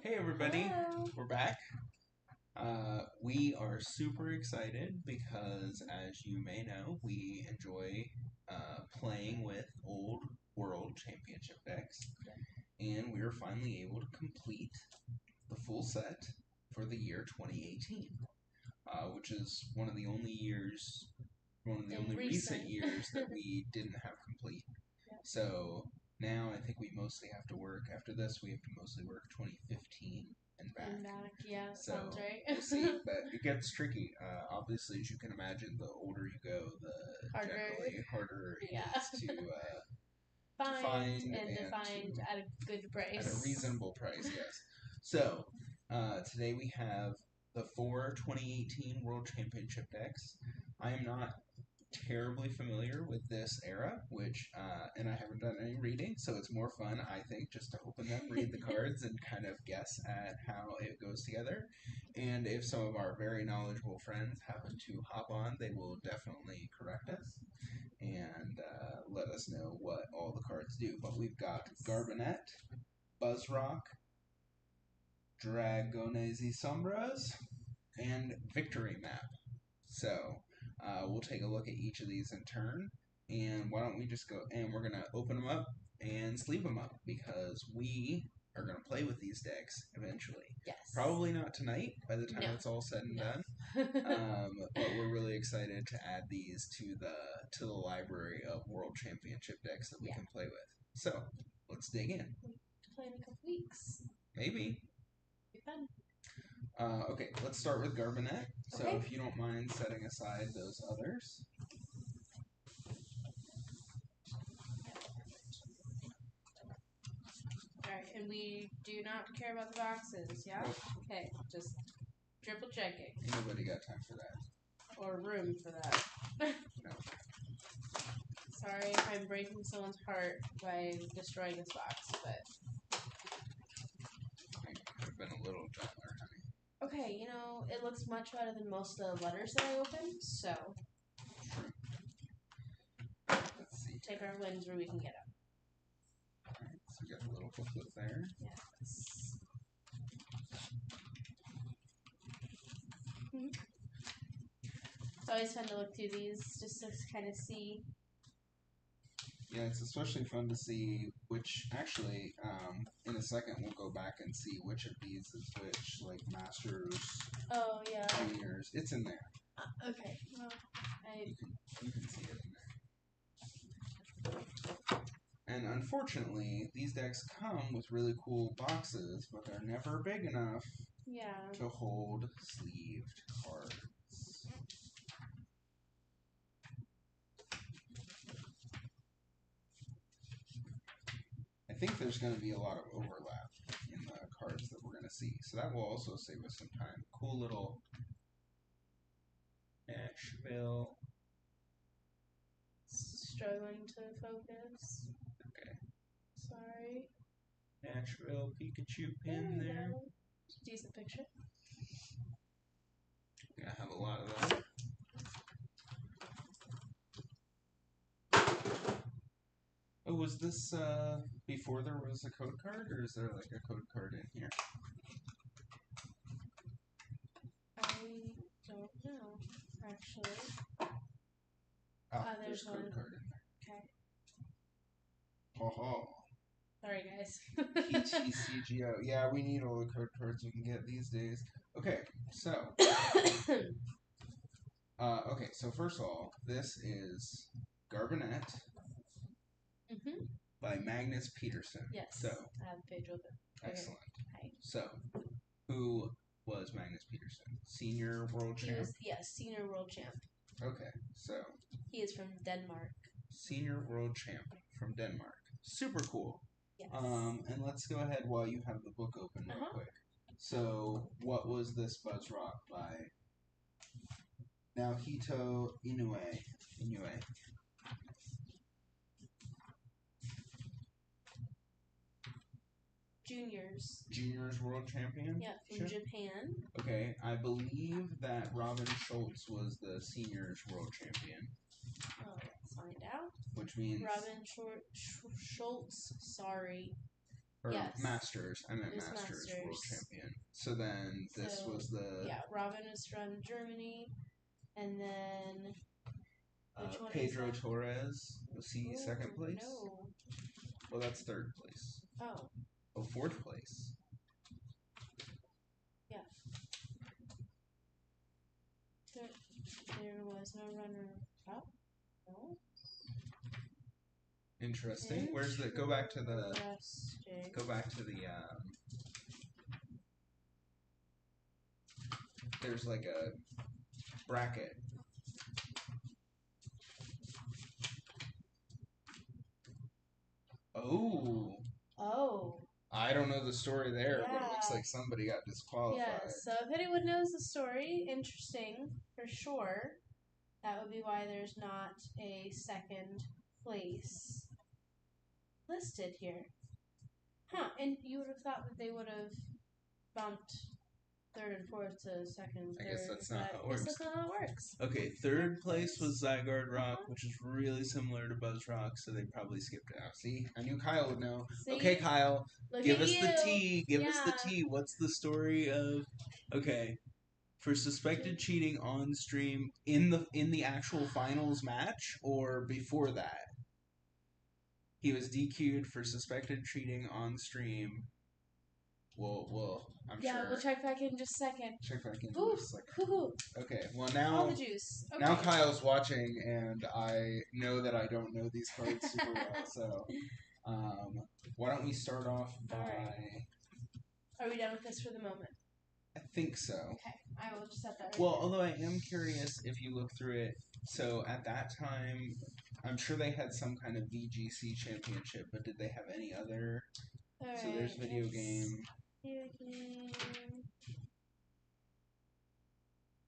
Hey everybody, Hello. we're back. We are super excited because, as you may know, we enjoy playing with old World Championship decks, and we are finally able to complete the full set for the year 2018, which is one of the only recent years that we didn't have complete. Yep. So now I think we mostly have to work. After this, we have to mostly work 2015 and back. Yeah, sounds right. We'll see, but it gets tricky. Obviously, as you can imagine, the older you go, the generally harder it is to find and find at a good price. At a reasonable price, yes. So, today we have the 2018 World Championship decks. I am not terribly familiar with this era, and I haven't done any reading, so it's more fun, I think, just to open them, read the cards, and kind of guess at how it goes together. And if some of our very knowledgeable friends happen to hop on, they will definitely correct us and let us know what all the cards do. But we've got Garbanet, Buzzrock, Dragones y Sombras, and Victory Map. So we'll take a look at each of these in turn, and why don't we just go, and we're going to open them up and sleeve them up, because we are going to play with these decks eventually. Yes. Probably not tonight, by the time it's all said and done. But we're really excited to add these to the library of World Championship decks that we can play with. So let's dig in. Play in a couple weeks. Maybe. Be fun. Okay, let's start with Garbanet. So Okay. if you don't mind setting aside those others. Alright, and we do not care about the boxes, yeah? Nope. Okay, just triple checking. Ain't nobody got time for that. Or room for that. No. Sorry, I'm breaking someone's heart by destroying this box, but... I could have been a little gentler, honey. Okay, you know, it looks much better than most of the letters that I opened, so... True. Let's see. Take our wins where we can get them. Alright, so we got the little booklet there. Yes. It's always fun to look through these, just to kind of see. Yeah, it's especially fun to see which, actually, in a second we'll go back and see which of these is which, like Masters, Oh, yeah. Juniors. It's in there. Okay, well, You can see it in there. And unfortunately, these decks come with really cool boxes, but they're never big enough to hold sleeved cards. I think there's going to be a lot of overlap in the cards that we're going to see, so that will also save us some time. Cool little Nashville. Struggling to focus. Okay. Sorry. Nashville Pikachu pin there. Decent picture. Gonna have a lot of that. Oh, was this before there was a code card, or is there like a code card in here? I don't know, actually. There's a code card in there. Okay. Oh. Sorry, guys. PTCGO. Yeah, we need all the code cards we can get these days. Okay, so. Okay, so first of all, this is Garbanet by Magnus Peterson. Yes. So. I have a page open. Excellent. Okay. So, who was Magnus Peterson? Senior world champ? Yes, senior world champ. Okay, so. He is from Denmark. Senior world champ from Denmark. Super cool. Yes. And let's go ahead while you have the book open real quick. So, what was this Buzzrock by? Naohito Inoue. Juniors world champion? Yeah, from Japan. Okay, I believe that Robin Schultz was the seniors world champion. Oh, let's find out. Which means... Robin Schultz, sorry. Or Yes. Masters. I meant It was Masters World Masters. Champion. So then this was the Yeah, Robin is from Germany, and then which one Pedro is that? Torres. Was he Ooh, second place? No. Well, that's third place. Oh, Oh, fourth place. yeah. There was no runner-up. No. Interesting. Where's the? Go back to the. Interesting. Go back to the. There's like a bracket. Oh. Oh. I don't know the story there, but it looks Yeah. like somebody got disqualified. Yeah, so if anyone knows the story, interesting for sure. That would be why there's not a second place listed here. Huh, and you would have thought that they would have bumped third and fourth to second, I third. guess that's not how it I guess works. that's not how it works. Okay, third place was Zygarde Rock, which is really similar to Buzz Rock, so they probably skipped it out. See? I knew Kyle would know. See? Okay, Kyle, Look give at us you. the tea. Give us the Yeah. tea. What's the story of... Okay. For suspected cheating on stream in the actual finals match or before that? He was DQ'd for suspected cheating on stream. Well, I'm sure. Yeah, we'll check back in just a second. Check back in Ooh, just a second. ooh, Okay, well all now the juice. Okay. now Kyle's watching, and I know that I don't know these cards super well. So, why don't we start off by? Alright. Are we done with this for the moment? I think so. Okay, I will just set that right Well, although I am curious if you look through it. So at that time, I'm sure they had some kind of VGC championship, but did they have any other? there. So there's video game. Video game.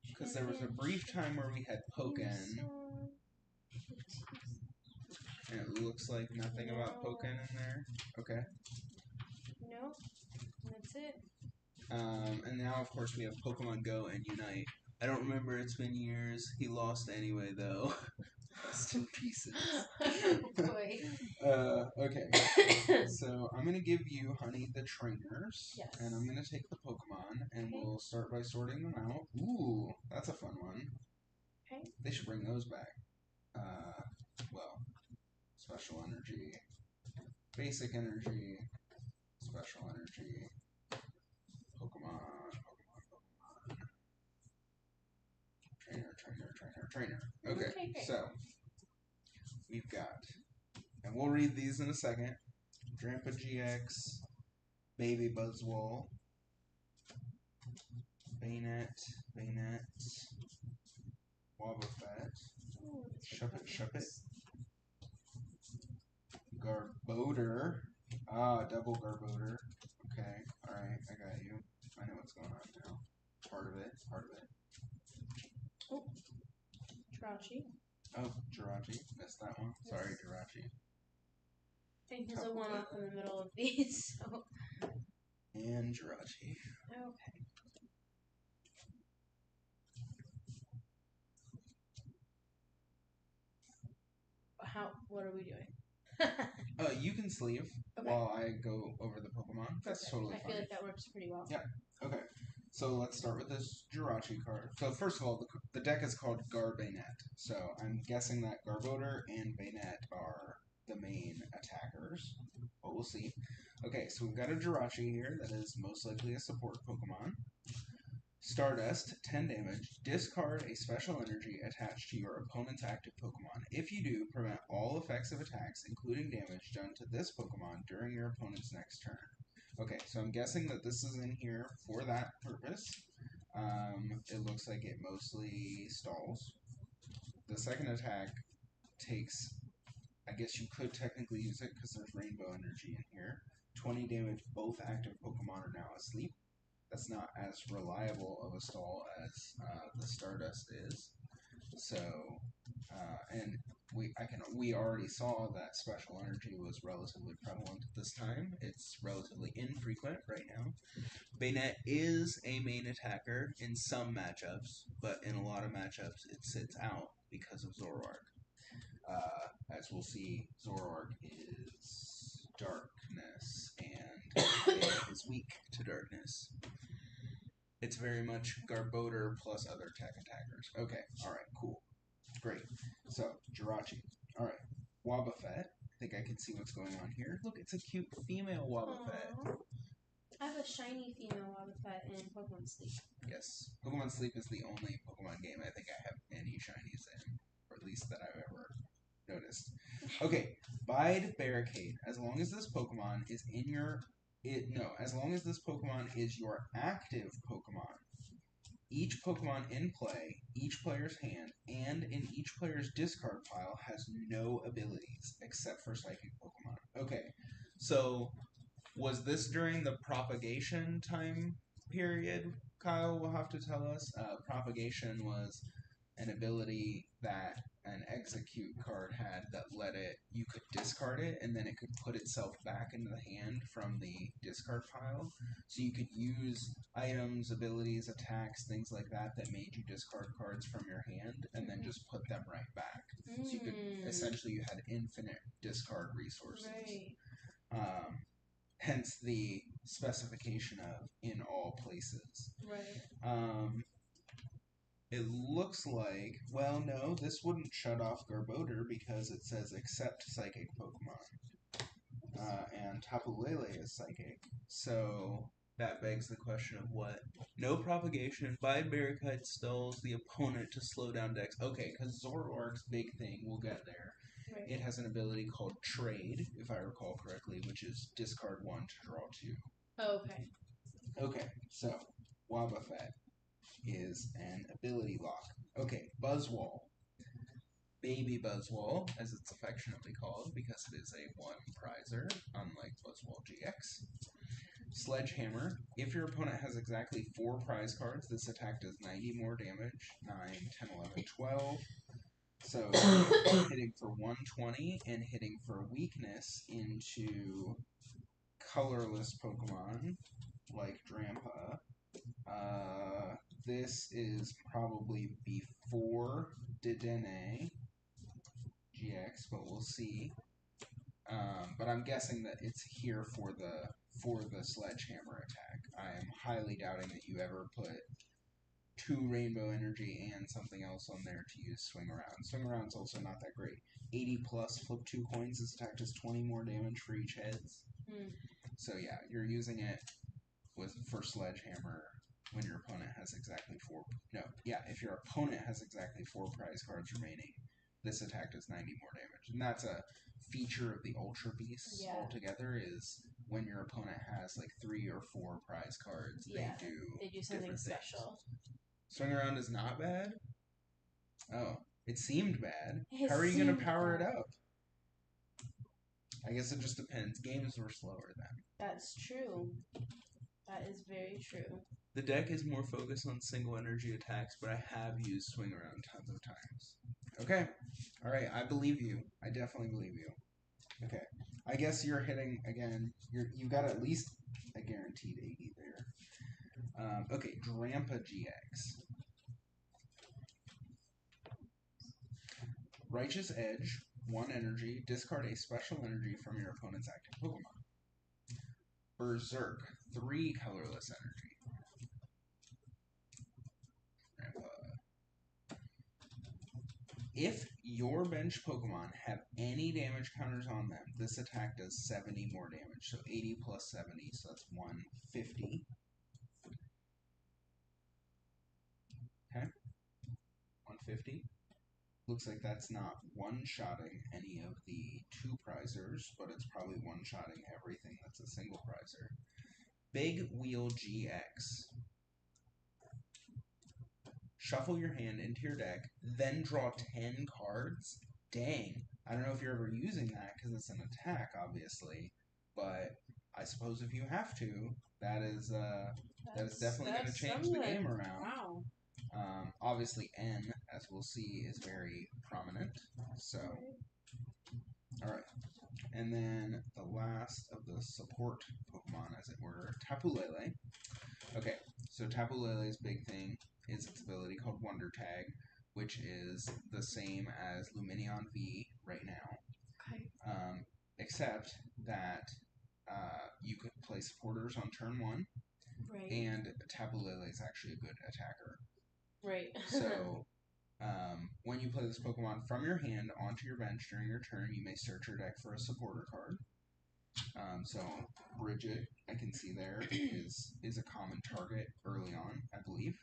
Because there was a brief time where we had Pokken, and it looks like nothing about Pokken in there. Okay. No, that's it. And now, of course, we have Pokemon Go and Unite. I don't remember, it's been years. He lost anyway, though. Lost in pieces. Boy. Okay. So, I'm going to give you, Honey, the trainers. Yes. And I'm going to take the Pokemon, and Okay. we'll start by sorting them out. Ooh, that's a fun one. Okay. They should bring those back. Well, Special Energy, Basic Energy, Special Energy, Pokemon. Trainer. Okay, Okay, so we've got, and we'll read these in a second. Drampa GX, Baby Buzzwole, Bayonet, Wobbuffet, Shuppet, Garbodor, double Garbodor. Okay, alright, I got you. I know what's going on now. Part of it. Oh, Jirachi. Oh, Jirachi. Missed that one. Yes. Sorry, Jirachi. I think there's a one-off in the middle of these, so. And Jirachi. Okay. What are we doing? You can sleeve while I go over the Pokemon. That's totally fine. I feel like that works pretty well. Yeah. Okay. So let's start with this Jirachi card. So first of all, the deck is called Garbanet. So I'm guessing that Garbodor and Bayonet are the main attackers. But we'll see. Okay, so we've got a Jirachi here that is most likely a support Pokemon. Stardust, 10 damage. Discard a special energy attached to your opponent's active Pokemon. If you do, prevent all effects of attacks, including damage done to this Pokemon during your opponent's next turn. Okay, so I'm guessing that this is in here for that purpose. It looks like it mostly stalls. The second attack takes, I guess you could technically use it because there's Rainbow Energy in here. 20 damage, both active Pokemon are now asleep. That's not as reliable of a stall as the Stardust is. So, and we already saw that Special Energy was relatively prevalent at this time. It's relatively infrequent right now. Bayonet is a main attacker in some matchups, but in a lot of matchups it sits out because of Zoroark. As we'll see, Zoroark is dark, darkness, and it is weak to darkness. It's very much Garbodor plus other tech attackers. Okay, alright, cool. Great. So, Jirachi. Alright. Wobbuffet. I think I can see what's going on here. Look, it's a cute female Wobbuffet. Aww. I have a shiny female Wobbuffet in Pokemon Sleep. Yes. Pokemon Sleep is the only Pokemon game I think I have any shinies in. Or at least that I've ever noticed. Okay. Bide Barricade. As long as this Pokemon is in your... as long as this Pokemon is your active Pokemon, each Pokemon in play, each player's hand, and in each player's discard pile has no abilities except for Psychic Pokemon. Okay, so was this during the propagation time period? Kyle will have to tell us. Propagation was an ability that an execute card had that let it, you could discard it and then it could put itself back into the hand from the discard pile. So you could use items, abilities, attacks, things like that that made you discard cards from your hand and then just put them right back. So you could, essentially you had infinite discard resources. Right. Hence the specification of in all places. Right. It looks like, well, no, this wouldn't shut off Garbodor because it says except Psychic Pokemon. And Tapu Lele is Psychic. So that begs the question of what? No propagation. Bide Barricade stalls the opponent to slow down decks. Okay, because Zoroark's big thing, we'll get there. Right. It has an ability called Trade, if I recall correctly, which is discard 1 to draw 2. Oh, okay. Okay, so Wobbuffet is an ability lock. Okay, Buzzwole. Baby Buzzwole, as it's affectionately called, because it is a 1-prizer, unlike Buzzwole GX. Sledgehammer. If your opponent has exactly 4 prize cards, this attack does 90 more damage. 9, 10, 11, 12. So, hitting for 120 and hitting for weakness into colorless Pokemon, like Drampa. This is probably before Dedenne GX, but we'll see. But I'm guessing that it's here for the Sledgehammer attack. I am highly doubting that you ever put 2 Rainbow Energy and something else on there to use Swing Around. Swing Around's also not that great. 80 plus, flip 2 coins, this attack does 20 more damage for each heads. So yeah, you're using it for Sledgehammer when your opponent has exactly 4... No, yeah, if your opponent has exactly 4 prize cards remaining, this attack does 90 more damage. And that's a feature of the Ultra Beasts altogether, is when your opponent has like 3 or 4 prize cards, they do something special. Swing Around is not bad? Oh, it seemed bad. How are you going to power it up? I guess it just depends. Games were slower then. That's true. That is very true. The deck is more focused on single energy attacks, but I have used Swing Around tons of times. Okay. Alright, I believe you. I definitely believe you. Okay. I guess you're hitting, again, you've got at least a guaranteed 80 there. Okay, Drampa GX. Righteous Edge, 1 energy, discard a special energy from your opponent's active Pokemon. Berserk, 3 colorless energy. If your bench Pokemon have any damage counters on them, this attack does 70 more damage. So 80 plus 70, so that's 150. Okay. 150. Looks like that's not one-shotting any of the 2-prizers, but it's probably one-shotting everything that's a single prizer. Big Wheel GX. Shuffle your hand into your deck, then draw 10 cards. Dang. I don't know if you're ever using that because it's an attack, obviously. But I suppose if you have to, that is definitely going to change the game around. Wow. Obviously, N, as we'll see, is very prominent. So, alright. And then the last of the support Pokemon, as it were, Tapu Lele. Okay, so Tapu Lele's big thing is its ability called Wonder Tag, which is the same as Lumineon V right now. Okay. Except that you could play supporters on turn 1, Right. and Tapu Lele is actually a good attacker. Right. So, when you play this Pokemon from your hand onto your bench during your turn, you may search your deck for a supporter card. So, Bridget, I can see there, is a common target early on, I believe.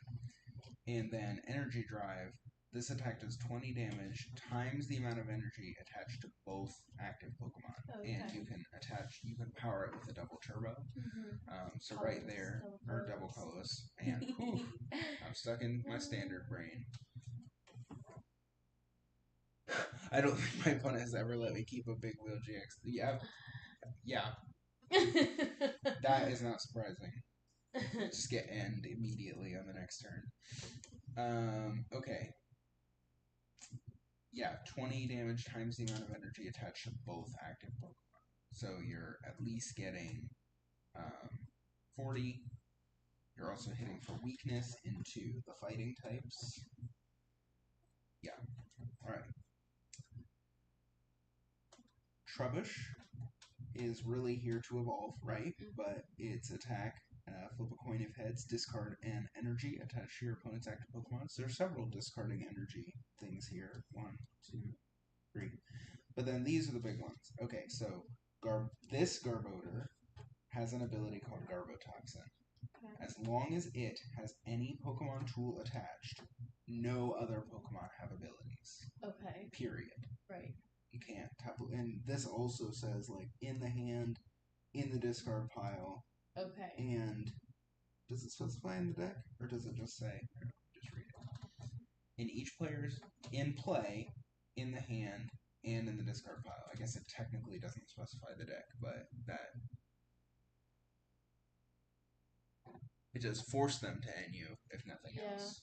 And then Energy Drive. This attack does 20 damage times the amount of energy attached to both active Pokemon. Okay. And you can power it with a double turbo. So Colorless, right there, or double colorless. And I'm stuck in my standard brain. I don't think my opponent has ever let me keep a big wheel GX. Yeah. That is not surprising. Just get end immediately on the next turn. Okay. Yeah, 20 damage times the amount of energy attached to both active Pokemon. So you're at least getting 40. You're also hitting for weakness into the fighting types. Yeah. Alright. Trubbish is really here to evolve, right? But its attack, flip a coin if heads, discard an energy attached to your opponent's active Pokemon. So there's several discarding energy things here. 1, 2, 3. But then these are the big ones. Okay, so this Garbodor has an ability called Garbotoxin. Okay. As long as it has any Pokemon tool attached, no other Pokemon have abilities. Okay. Period. Right. You can't tap. And this also says, like, in the hand, in the discard pile. Okay. And does it specify in the deck? Or does it just say, just read it. In each player's in play, in the hand, and in the discard pile. I guess it technically doesn't specify the deck, but that it does force them to NU, if nothing else.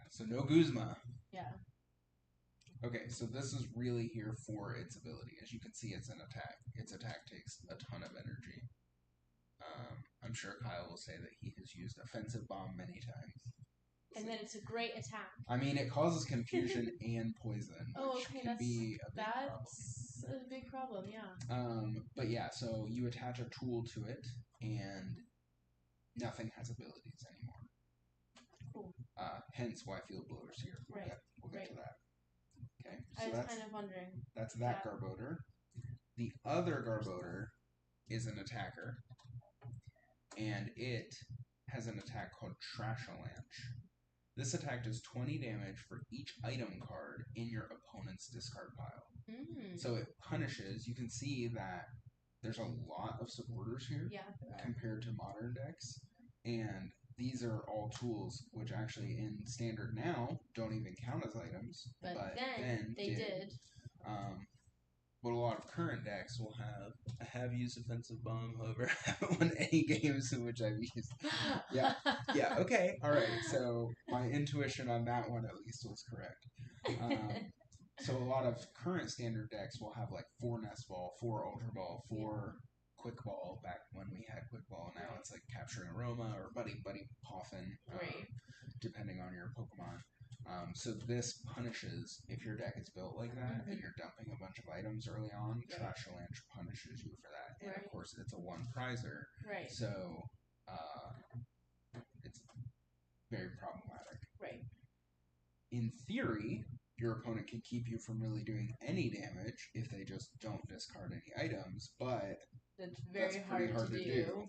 So no Guzma. Yeah. Okay, so this is really here for its ability. As you can see, it's an attack. Its attack takes a ton of energy. I'm sure Kyle will say that he has used Offensive Bomb many times. And then it's a great attack. I mean, it causes confusion and poison, which okay, can be a big problem. That's a big problem, yeah. But yeah, so you attach a tool to it, and nothing has abilities anymore. Cool. Hence why Field Blower's here. We'll get to that. Okay, so I was kind of wondering. That's that Garbodor. The other Garbodor is an attacker, and it has an attack called Trashalanche. This attack does 20 damage for each item card in your opponent's discard pile. So it punishes. You can see that there's a lot of supporters here compared to modern decks, and these are all tools which actually in standard now don't even count as items, but then they did. But a lot of current decks will have. I have used Offensive Bomb, however, I haven't won any games in which I've used. Yeah, okay, all right. So my intuition on that one at least was correct. So a lot of current standard decks will have like 4 Nest Ball, 4 Ultra Ball, 4 Quick Ball. Back when we had Quick Ball, now it's like Capturing Aroma or Buddy Poffin, depending on your Pokemon. So this punishes, if your deck is built like that and you're dumping a bunch of items early on, Trashalanche punishes you for that. And of course, it's a 1 prizer. Right. So it's very problematic. Right. In theory, your opponent can keep you from really doing any damage if they just don't discard any items, but that's pretty hard to do.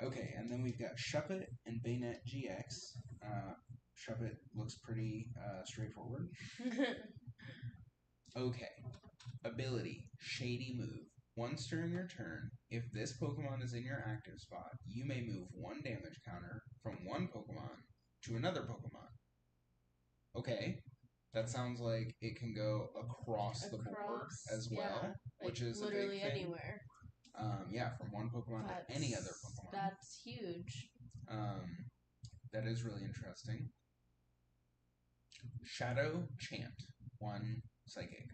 Okay, and then we've got Shuppet and Bayonet GX. Shuppet looks pretty straightforward. Okay. Ability, Shady Move. Once during your turn, if this Pokemon is in your active spot, you may move 1 damage counter from one Pokemon to another Pokemon. Okay. That sounds like it can go across the board as well, which is literally a big thing. Anywhere. From one Pokemon to any other Pokemon. That's huge. That is really interesting. Shadow Chant, 1 Psychic,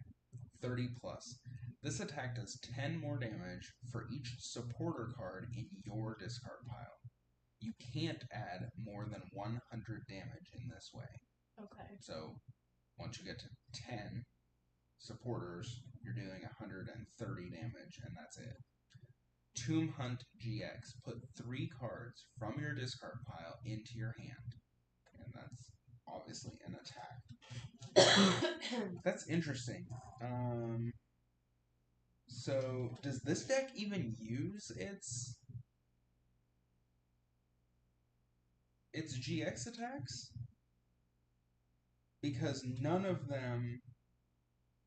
30 plus. This attack does 10 more damage for each supporter card in your discard pile. You can't add more than 100 damage in this way. Okay. So once you get to 10, supporters, you're dealing 130 damage, and that's it. Tomb Hunt GX. Put 3 cards from your discard pile into your hand. And that's obviously an attack. That's interesting. So, does this deck even use its GX attacks? Because none of them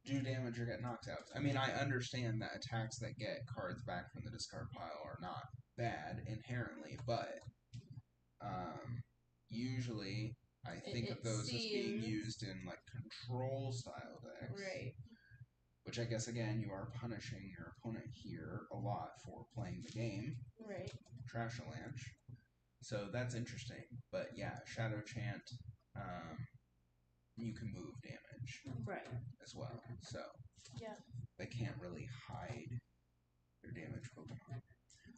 do damage or get knocked out. I mean, I understand that attacks that get cards back from the discard pile are not bad inherently, but usually I think of those as being used in like control style decks. Right. Which I guess again you are punishing your opponent here a lot for playing the game. Right. Trash-a-lanch. So that's interesting. But yeah, Shadow Chant, you can move damage as well. So yeah, they can't really hide their damage Pokemon.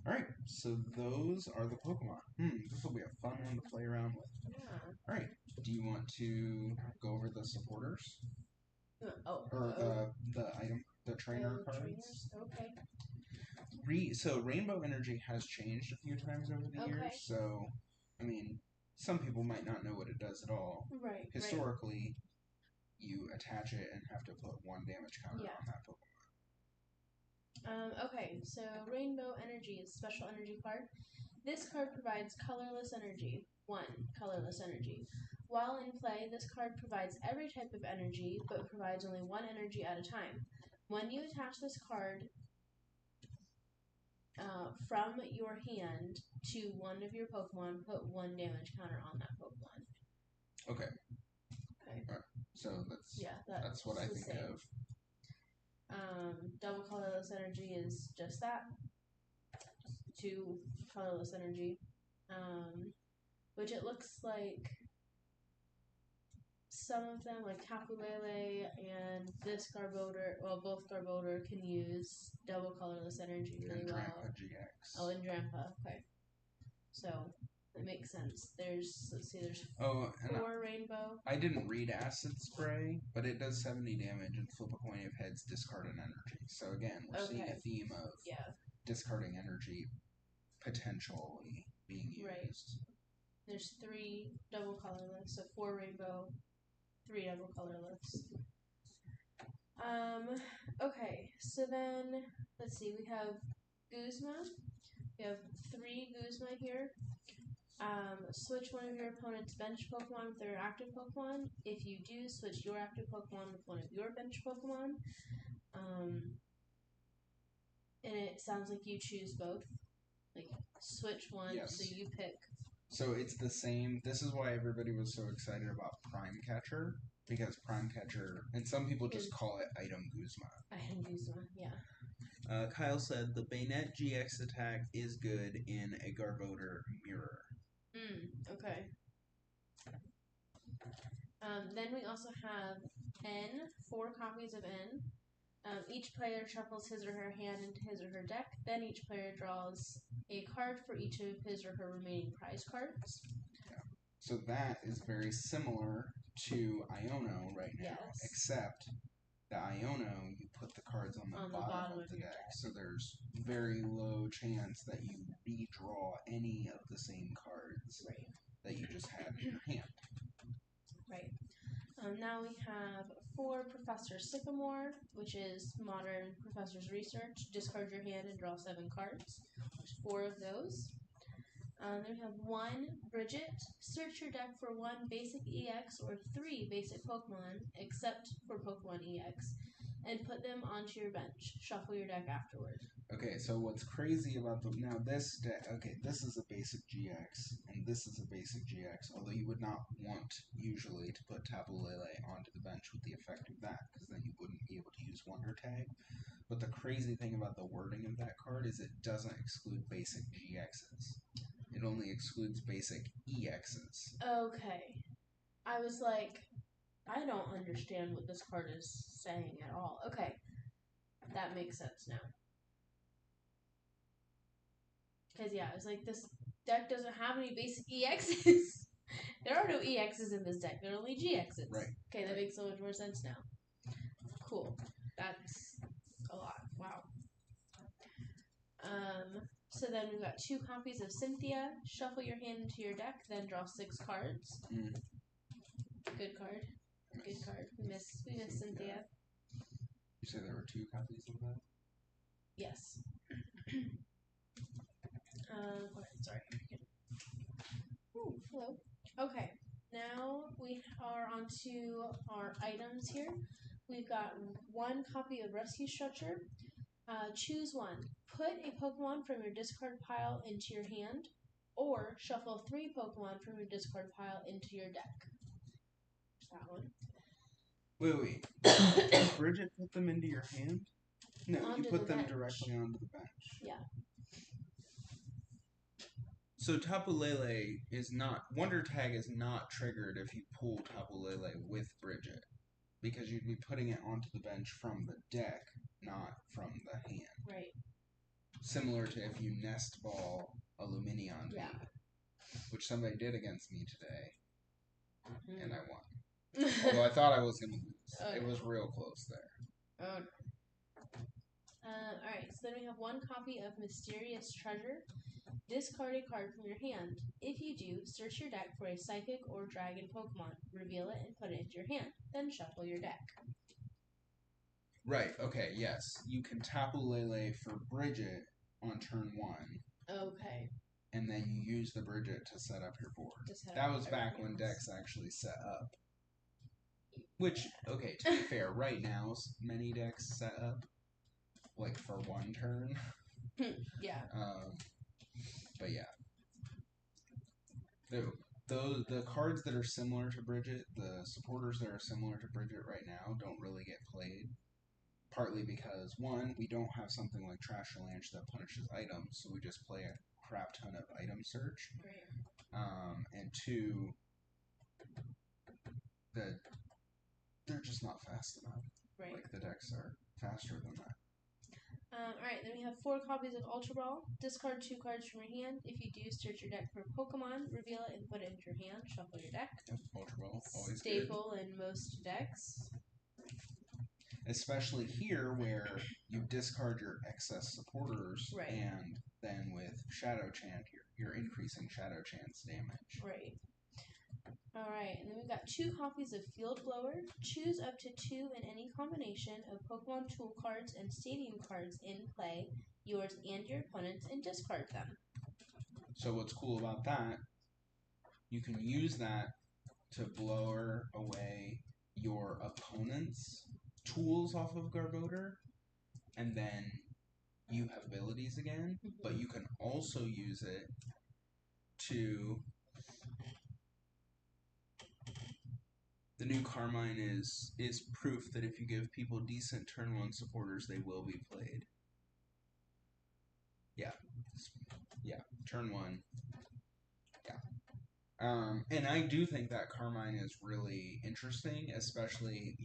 Alright, so those are the Pokemon. This will be a fun one to play around with. Yeah. Alright, do you want to go over the supporters? The item, the trainer cards? Trainers? Okay. So Rainbow Energy has changed a few times over the years, so, I mean, some people might not know what it does at all. Right. Historically, you attach it and have to put 1 damage counter on that Pokemon. Okay, so Rainbow Energy is a special energy card. This card provides colorless energy. 1 colorless energy. While in play, this card provides every type of energy, but provides only 1 energy at a time. When you attach this card from your hand to one of your Pokemon, put 1 damage counter on that Pokemon. Okay. Right. So that's what I think of. Double colorless energy is just that. 2 colorless energy. Which it looks like some of them, like Tapu Lele and this Garbodor, well, both Garbodor can use double colorless energy really well. And Drampa GX. Oh, and Drampa, okay. So, it makes sense. There's 4 Rainbow. I didn't read Acid Spray, but it does 70 damage and flip a coin of heads, discard an energy. So again, we're seeing a theme of discarding energy potentially being used. Right. There's 3 double colorless, so 4 Rainbow, 3 double colorless. Okay, so then, let's see, we have Guzma. We have 3 Guzma here. Switch one of your opponent's bench Pokemon with their active Pokemon. If you do, switch your active Pokemon with one of your bench Pokemon. And it sounds like you choose both. Like, switch one, so you pick. So it's the same. This is why everybody was so excited about Prime Catcher, because Prime Catcher, and some people just call it Item Guzma. Item Guzma, yeah. Kyle said the Bayonet GX attack is good in a Garbodor mirror. Okay. Then we also have N, 4 copies of N. Each player shuffles his or her hand into his or her deck. Then each player draws a card for each of his or her remaining prize cards. Yeah. So that is very similar to Iono right now, except the Iono, you put the cards on the bottom of the deck. So there's very low chance that you redraw any of the same cards that you just had in your hand. Right. Now we have 4 Professor Sycamore, which is modern Professor's Research. Discard your hand and draw 7 cards. There's 4 of those. Then we have 1 Bridget. Search your deck for 1 basic EX or 3 basic Pokemon, except for Pokemon EX, and put them onto your bench. Shuffle your deck afterward. Okay, so what's crazy about this deck, this is a basic GX, and this is a basic GX, although you would not want, usually, to put Tapu Lele onto the bench with the effect of that, because then you wouldn't be able to use Wonder Tag. But the crazy thing about the wording of that card is it doesn't exclude basic GXs. It only excludes basic EXs. Okay. I was like, I don't understand what this card is saying at all. Okay. That makes sense now. Because, I was like, this deck doesn't have any basic EXs. There are no EXs in this deck. There are only GXs. Right. Okay, that makes so much more sense now. Cool. That's a lot. Wow. So then we've got 2 copies of Cynthia. Shuffle your hand into your deck, then draw 6 cards. Good card. Good card. We miss Cynthia. You said there were 2 copies of that? Yes. Sorry. Ooh, hello. Okay. Now we are on to our items here. We've got 1 copy of Rescue Structure. Choose one. Put a Pokemon from your discard pile into your hand, or shuffle 3 Pokemon from your discard pile into your deck. That one. Wait. Does Bridget put them into your hand? No, Onto you put the them bench. directly onto the bench. Yeah. So Tapu Lele is not... Wonder Tag is not triggered if you pull Tapu Lele with Bridget. Because you'd be putting it onto the bench from the deck, not from the hand. Right. Similar to if you nest ball a Luminion Yeah. which somebody did against me today, and I won. Although I thought I was going to lose. It was real close there. Oh, no. Alright, so then we have 1 copy of Mysterious Treasure. Discard a card from your hand. If you do, search your deck for a Psychic or Dragon Pokemon. Reveal it and put it into your hand. Then shuffle your deck. Right, okay, yes. You can Tapu Lele for Bridget on turn 1. Okay. And then you use the Bridget to set up your board. That was back when decks actually set up. Which, okay, to be fair, right now, many decks set up, like, for 1 turn. Yeah. But yeah. The cards that are similar to Bridget, the supporters that are similar to Bridget right now, don't really get played. Partly because, 1, we don't have something like Trash Avalanche that punishes items, so we just play a crap ton of item search. Right. And 2, they're just not fast enough. Right. Like, the decks are faster than that. Alright, then we have 4 copies of Ultra Ball. Discard 2 cards from your hand. If you do, search your deck for Pokemon, reveal it and put it into your hand. Shuffle your deck. Yep, Ultra Ball, always Staple good. in most decks. Especially here where you discard your excess supporters, right. And then with Shadow Chant, you're increasing Shadow Chant's damage. Right. Alright, and then we've got 2 copies of Field Blower. Choose up to 2 in any combination of Pokemon Tool cards and Stadium cards in play, yours and your opponent's, and discard them. So what's cool about that, you can use that to blower away your opponent's tools off of Garbodor, and then you have abilities again, but you can also use it to... The new Carmine is proof that if you give people decent turn 1 supporters, they will be played. Yeah. Yeah. Turn 1. Yeah. And I do think that Carmine is really interesting, especially,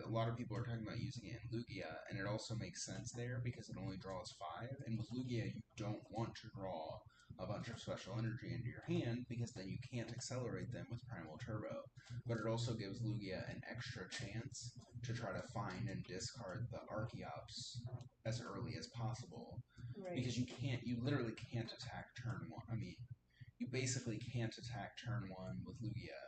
a lot of people are talking about using it in Lugia, and it also makes sense there because it only draws 5, and with Lugia you don't want to draw a bunch of special energy into your hand because then you can't accelerate them with Primal Turbo. But it also gives Lugia an extra chance to try to find and discard the Archeops as early as possible. Right. Because you literally can't attack turn 1. I mean, you basically can't attack turn 1 with Lugia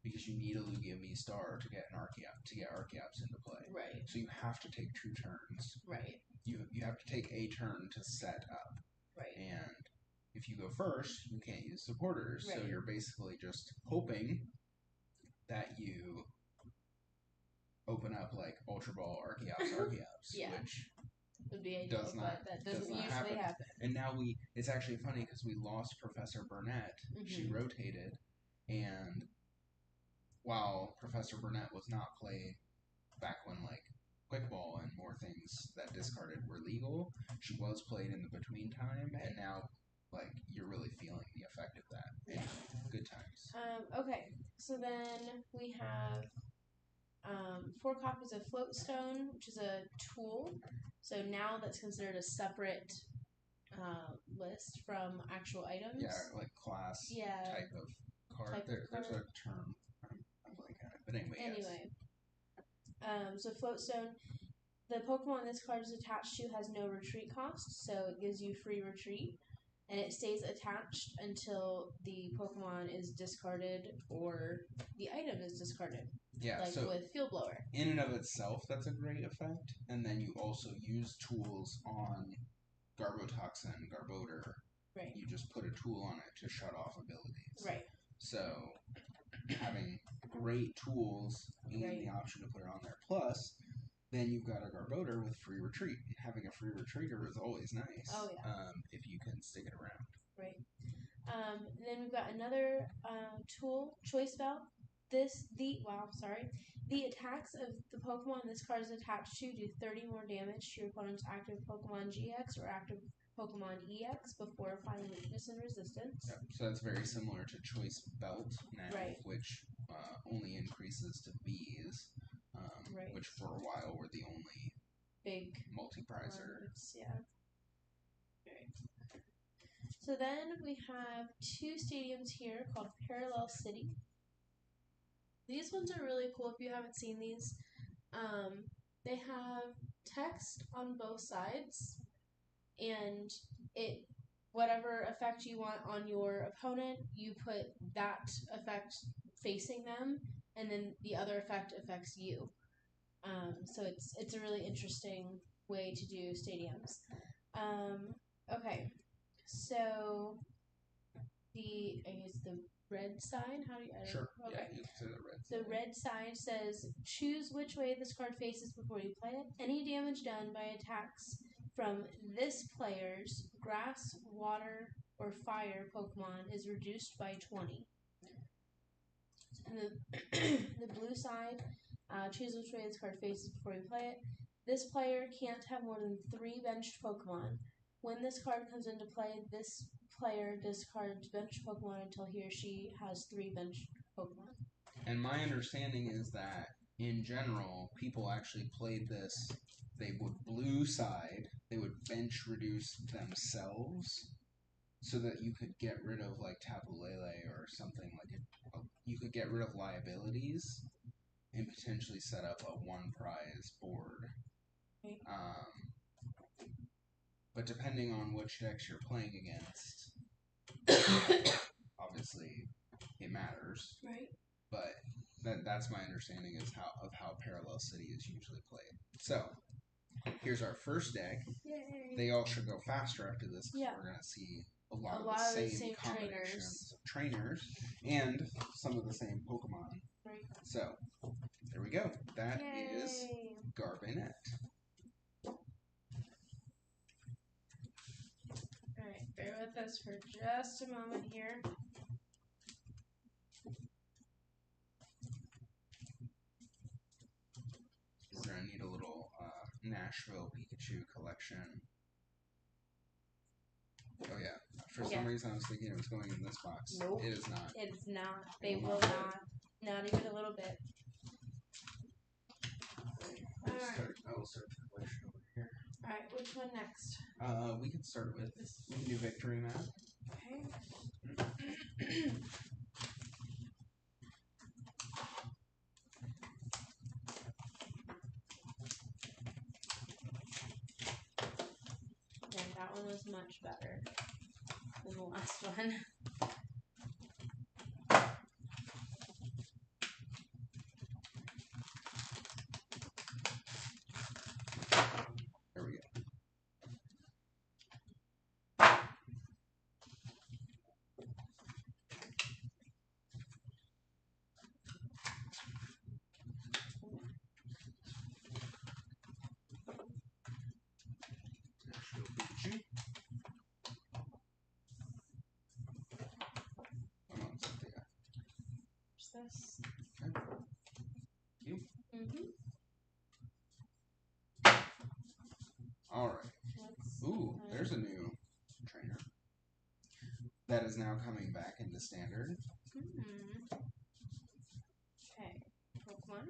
because you need a Lugia V-Star to get an Archeops into play. Right. So you have to take 2 turns. Right. You have to take a turn to set up. Right. And if you go first, you can't use supporters. Right. So you're basically just hoping that you open up like Ultra Ball, Archeops, yeah. which would be ideal, does not, but that doesn't usually happen. And now it's actually funny because we lost Professor Burnett. She rotated, and while Professor Burnett was not played back when like Quick Ball and more things that discarded were legal, she was played in the between time, and now like you're really feeling the effect of that. Yeah. Good times. Okay, so then we have 4 copies of Floatstone, which is a tool. So now that's considered a separate list from actual items. Yeah, like class type of card. There's a term. I'm blanking on it. But anyway. Yes. So Float Stone, the Pokemon this card is attached to has no retreat cost, so it gives you free retreat. And it stays attached until the Pokemon is discarded or the item is discarded. Yeah, like so with Field Blower. In and of itself, that's a great effect. And then you also use tools on Garbotoxin, Garbodor. Right. You just put a tool on it to shut off abilities. Right. So having great tools and the option to put it on there. Plus, then you've got a Garbodor with free retreat. Having a free retreater is always nice. Oh, yeah. If you can stick it around. Right. Then we've got another tool, Choice Belt. The attacks of the Pokemon this card is attached to do 30 more damage to your opponent's active Pokemon GX or active Pokemon EX before applying weakness and resistance. Yep. So that's very similar to Choice Belt now, right. which only increases to Bs, right. which for a while were the only big multi-prizer. Yeah. Right. So then we have two stadiums here called Parallel City. These ones are really cool if you haven't seen these. They have text on both sides, and whatever effect you want on your opponent, you put that effect facing them, and then the other effect affects you. So it's a really interesting way to do stadiums. Okay, so the red side. How do you? Sure. Okay. Yeah, you say the red. The red side says choose which way this card faces before you play it. Any damage done by attacks from this player's grass, water, or fire Pokemon is reduced by 20. And the blue side, choose which way this card faces before you play it. This player can't have more than 3 benched Pokemon. When this card comes into play, this player discards benched Pokemon until he or she has 3 benched Pokemon. And my understanding is that, in general, people actually played this. They would blue side, they would bench reduce themselves so that you could get rid of, like, Tapu Lele or something like it. You could get rid of liabilities and potentially set up a 1-prize board. But depending on which decks you're playing against, obviously it matters. Right. But that's my understanding is of how Parallel City is usually played. So here's our first deck. Yay. They all should go faster after this because we're going to see a lot of the same combinations of trainers and some of the same Pokemon. Right. So there we go. That Yay. is Garbanet. Alright, bear with us for just a moment here. We're going to need a little Nashville Pikachu collection. Oh yeah. For some reason I was thinking it was going in this box. Nope. It is not. It is not. They will not. Not even a little bit. I will start the collection over here. Alright, which one next? We can start with this new victory map. Okay. Yeah, that one was much better than the last one. There we go. Nashville Pikachu. What's this? Okay. You. Alright. Ooh, there's a new trainer. That is now coming back into standard. Okay. Pokemon.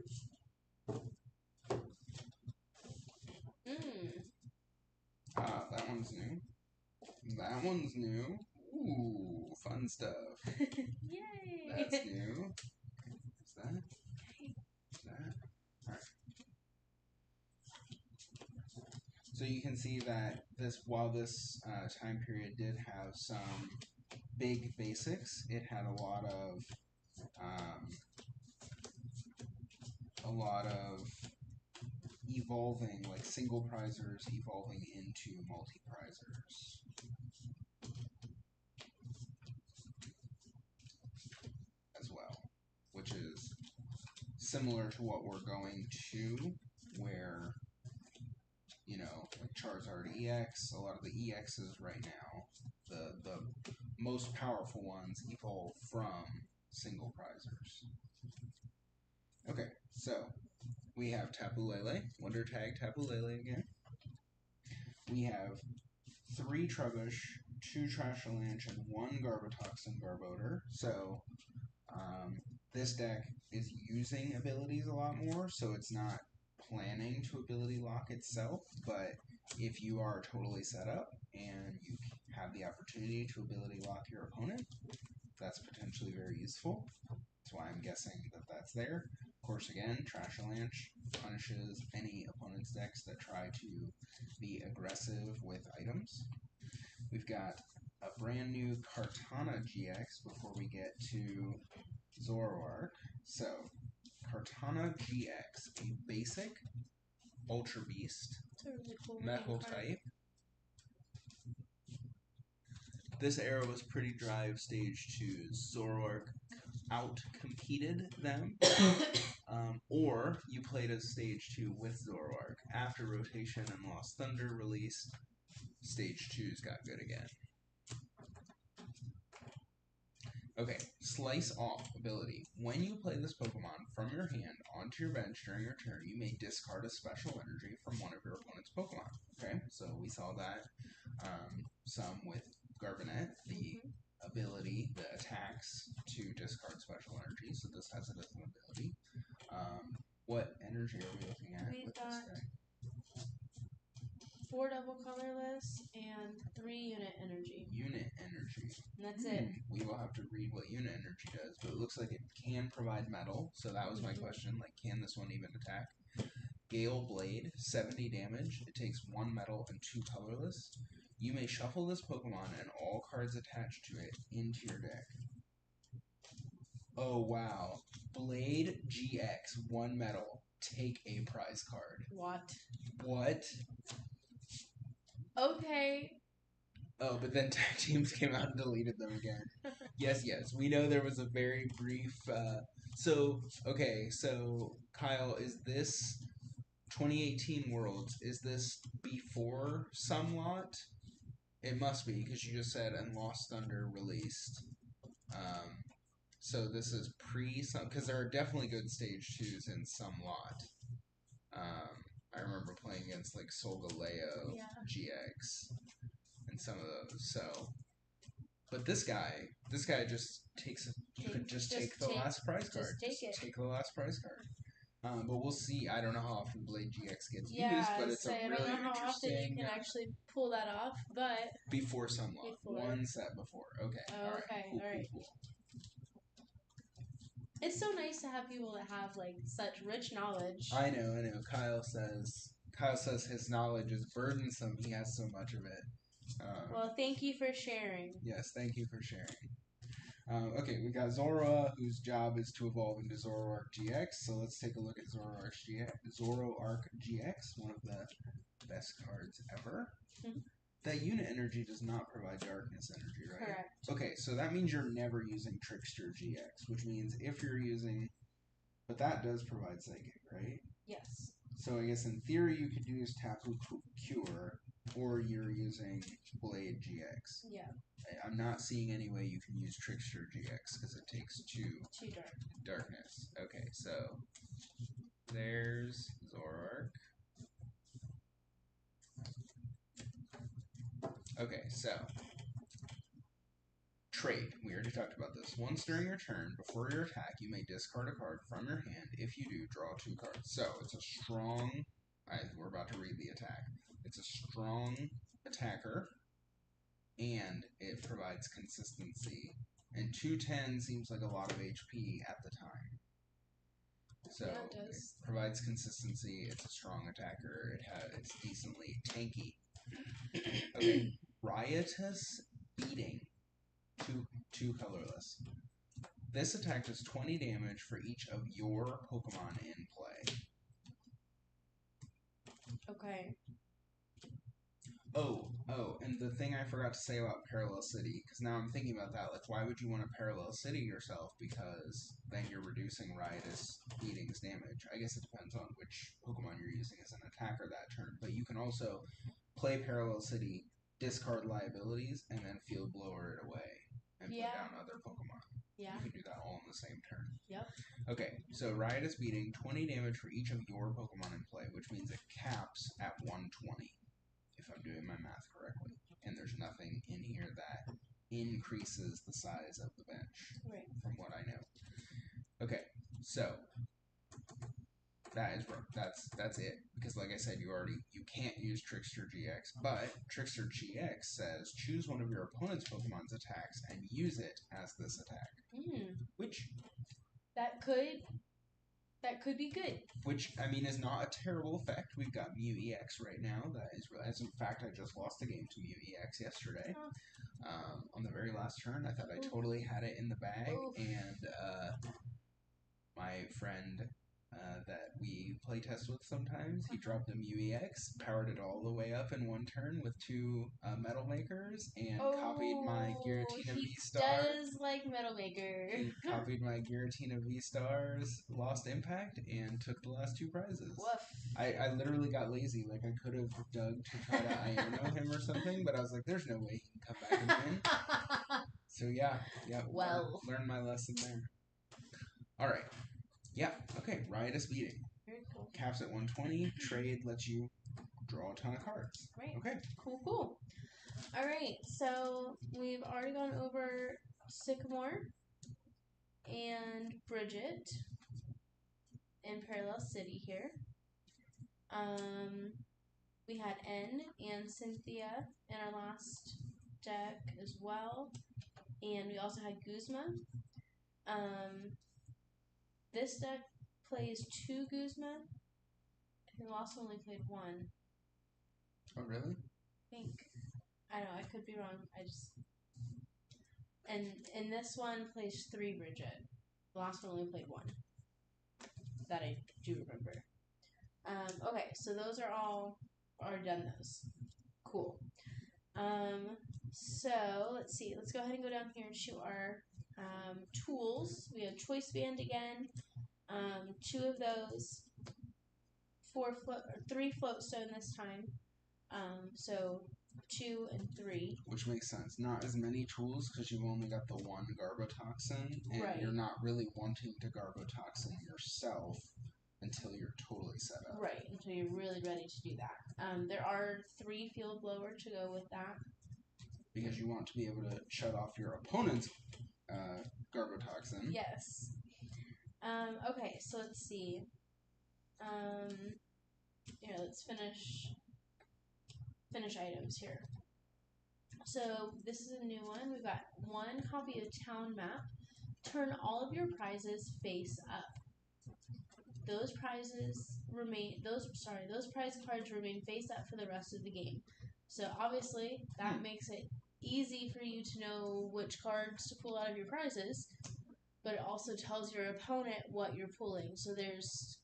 That one's new. That one's new. Ooh, fun stuff. Yay! That's new. What's that? What's that? Alright. you can see that while this time period did have some big basics, it had a lot of evolving, like single prizers evolving into multi-prizers as well, which is similar to what we're going to, where, like Charizard EX, a lot of the EXs right now, the most powerful ones evolve from single prizers. Okay, so we have Tapu Lele, Wonder Tag Tapu Lele again. We have 3 Trubbish, 2 Trashalanche, and 1 Garbatoxin Garbodor. So this deck is using abilities a lot more, so it's not planning to ability lock itself, but if you are totally set up and you have the opportunity to ability lock your opponent, that's potentially very useful. That's why I'm guessing that that's there. Of course, again, Trashalanche punishes any opponent's decks that try to be aggressive with items. We've got a brand new Kartana GX before we get to Zoroark. So, Kartana GX, a basic Ultra Beast, really cool metal type. This era was pretty dry of stage 2. Zoroark out-competed them, or you played as stage 2 with Zoroark. After rotation and Lost Thunder released, stage 2's got good again. Okay, Slice Off ability. When you play this Pokemon from your hand onto your bench during your turn, you may discard a special energy from one of your opponent's Pokemon. Okay, so we saw that some with Garbanet, the ability that attacks to discard special energy, so this has it as an ability. What energy are we looking at We've with got this deck? 4 double colorless and 3 unit energy. Unit energy. And that's it. We will have to read what unit energy does, but it looks like it can provide metal, so that was my question, like, can this one even attack? Gale Blade, 70 damage. It takes 1 metal and 2 colorless. You may shuffle this Pokemon and all cards attached to it into your deck. Oh, wow. Blade GX, 1 metal. Take a prize card. What? Okay. Oh, but then tag teams came out and deleted them again. Yes. We know there was a very brief... So, Kyle, is this 2018 Worlds, is this before Sumlot? It must be, because you just said and Lost Thunder released. So this is pre-Some... Because there are definitely good stage 2s in Sumlot. I remember playing against, like, Solgaleo GX and some of those, so... But this guy just takes... You could just take the last prize card. Just take the last prize card. But we'll see. I don't know how often Blade GX gets used, but it's a really I don't know how often interesting... you can actually pull that off, but... Before Sunlock. One set before. Okay. Alright. Cool. It's so nice to have people that have, like, such rich knowledge. I know. Kyle says his knowledge is burdensome. He has so much of it. Well, thank you for sharing. Yes, thank you for sharing. Okay, we got Zora, whose job is to evolve into Zoroark GX. So let's take a look at Zoroark GX, one of the best cards ever. Mm-hmm. That unit energy does not provide darkness energy, right? Correct. Okay, so that means you're never using Trickster GX, which means if you're using... But that does provide Psychic, right? Yes. So I guess in theory you could use Tapu Cure, or you're using Blade GX. Yeah. I'm not seeing any way you can use Trickster GX because it takes 2 darkness. Okay, so there's Zoroark. Okay, so trait. We already talked about this. Once during your turn, before your attack, you may discard a card from your hand. If you do, draw 2 cards. So it's a strong... we're about to read the attack. It's a strong attacker, and it provides consistency. And 210 seems like a lot of HP at the time. So Yeah, it does. it provides consistency. It's a strong attacker. It's decently tanky. Okay, Riotous Beating. Two colorless. This attack does 20 damage for each of your Pokemon in play. Okay. Oh, and the thing I forgot to say about Parallel City, because now I'm thinking about that, like, why would you want to Parallel City yourself? Because then you're reducing Riotous Beating's damage. I guess it depends on which Pokemon you're using as an attacker that turn, but you can also play Parallel City, discard liabilities, and then Field Blower it away, and put down other Pokemon. Yeah. You can do that all in the same turn. Yep. Okay, so Riotous Beating, 20 damage for each of your Pokemon in play, which means it caps at 120. If I'm doing my math correctly. And there's nothing in here that increases the size of the bench, from what I know. Okay, so that's it. Because like I said, you can't use Trickster GX, but Trickster GX says choose one of your opponent's Pokemon's attacks and use it as this attack. Which that could be good. Which, I mean, is not a terrible effect. We've got Mew EX right now. That is, as in fact, I just lost a game to Mew EX yesterday. On the very last turn, I thought I totally had it in the bag, and my friend that we play test with sometimes, he dropped a Mew EX, powered it all the way up in one turn with two Metal Makers, and copied my Giratina V-Star. He does like Metal Maker. He copied my Giratina V-Stars, lost Impact, and took the last two prizes. Woof. I literally got lazy. Like, I could have dug to try to Iono him or something, but I was like, there's no way he can come back and win. So, yeah. Well. Learn my lesson there. All right. Yeah, okay. Riotous Beating. Very cool. Caps at 120. Trade lets you draw a ton of cards. Right. Okay. Cool. All right, so we've already gone over Sycamore and Bridget in Parallel City here. We had N and Cynthia in our last deck as well, and we also had Guzma. This deck plays 2 Guzma, and the last one only played 1. Oh, really? I think. I know, I could be wrong. And this one plays 3 Bridget. The last one only played 1. That I do remember. Okay, so those are all already done those. Cool. So let's see. Let's go ahead and go down here to our tools. We have Choice Band again. 2 of those. 3 Floatstone this time. So 2 and 3. Which makes sense. Not as many tools because you've only got the 1 Garbotoxin, and you're not really wanting to Garbotoxin yourself until you're totally set up. Right, until you're really ready to do that. There are 3 Field Blower to go with that. Because you want to be able to shut off your opponent's Garbotoxin. Yes. Okay, so let's see. Here, let's finish items here. So this is a new one. We've got 1 copy of Town Map. Turn all of your prizes face up. Those prize cards remain face up for the rest of the game. So obviously that makes it easy for you to know which cards to pull out of your prizes, but it also tells your opponent what you're pulling. So there's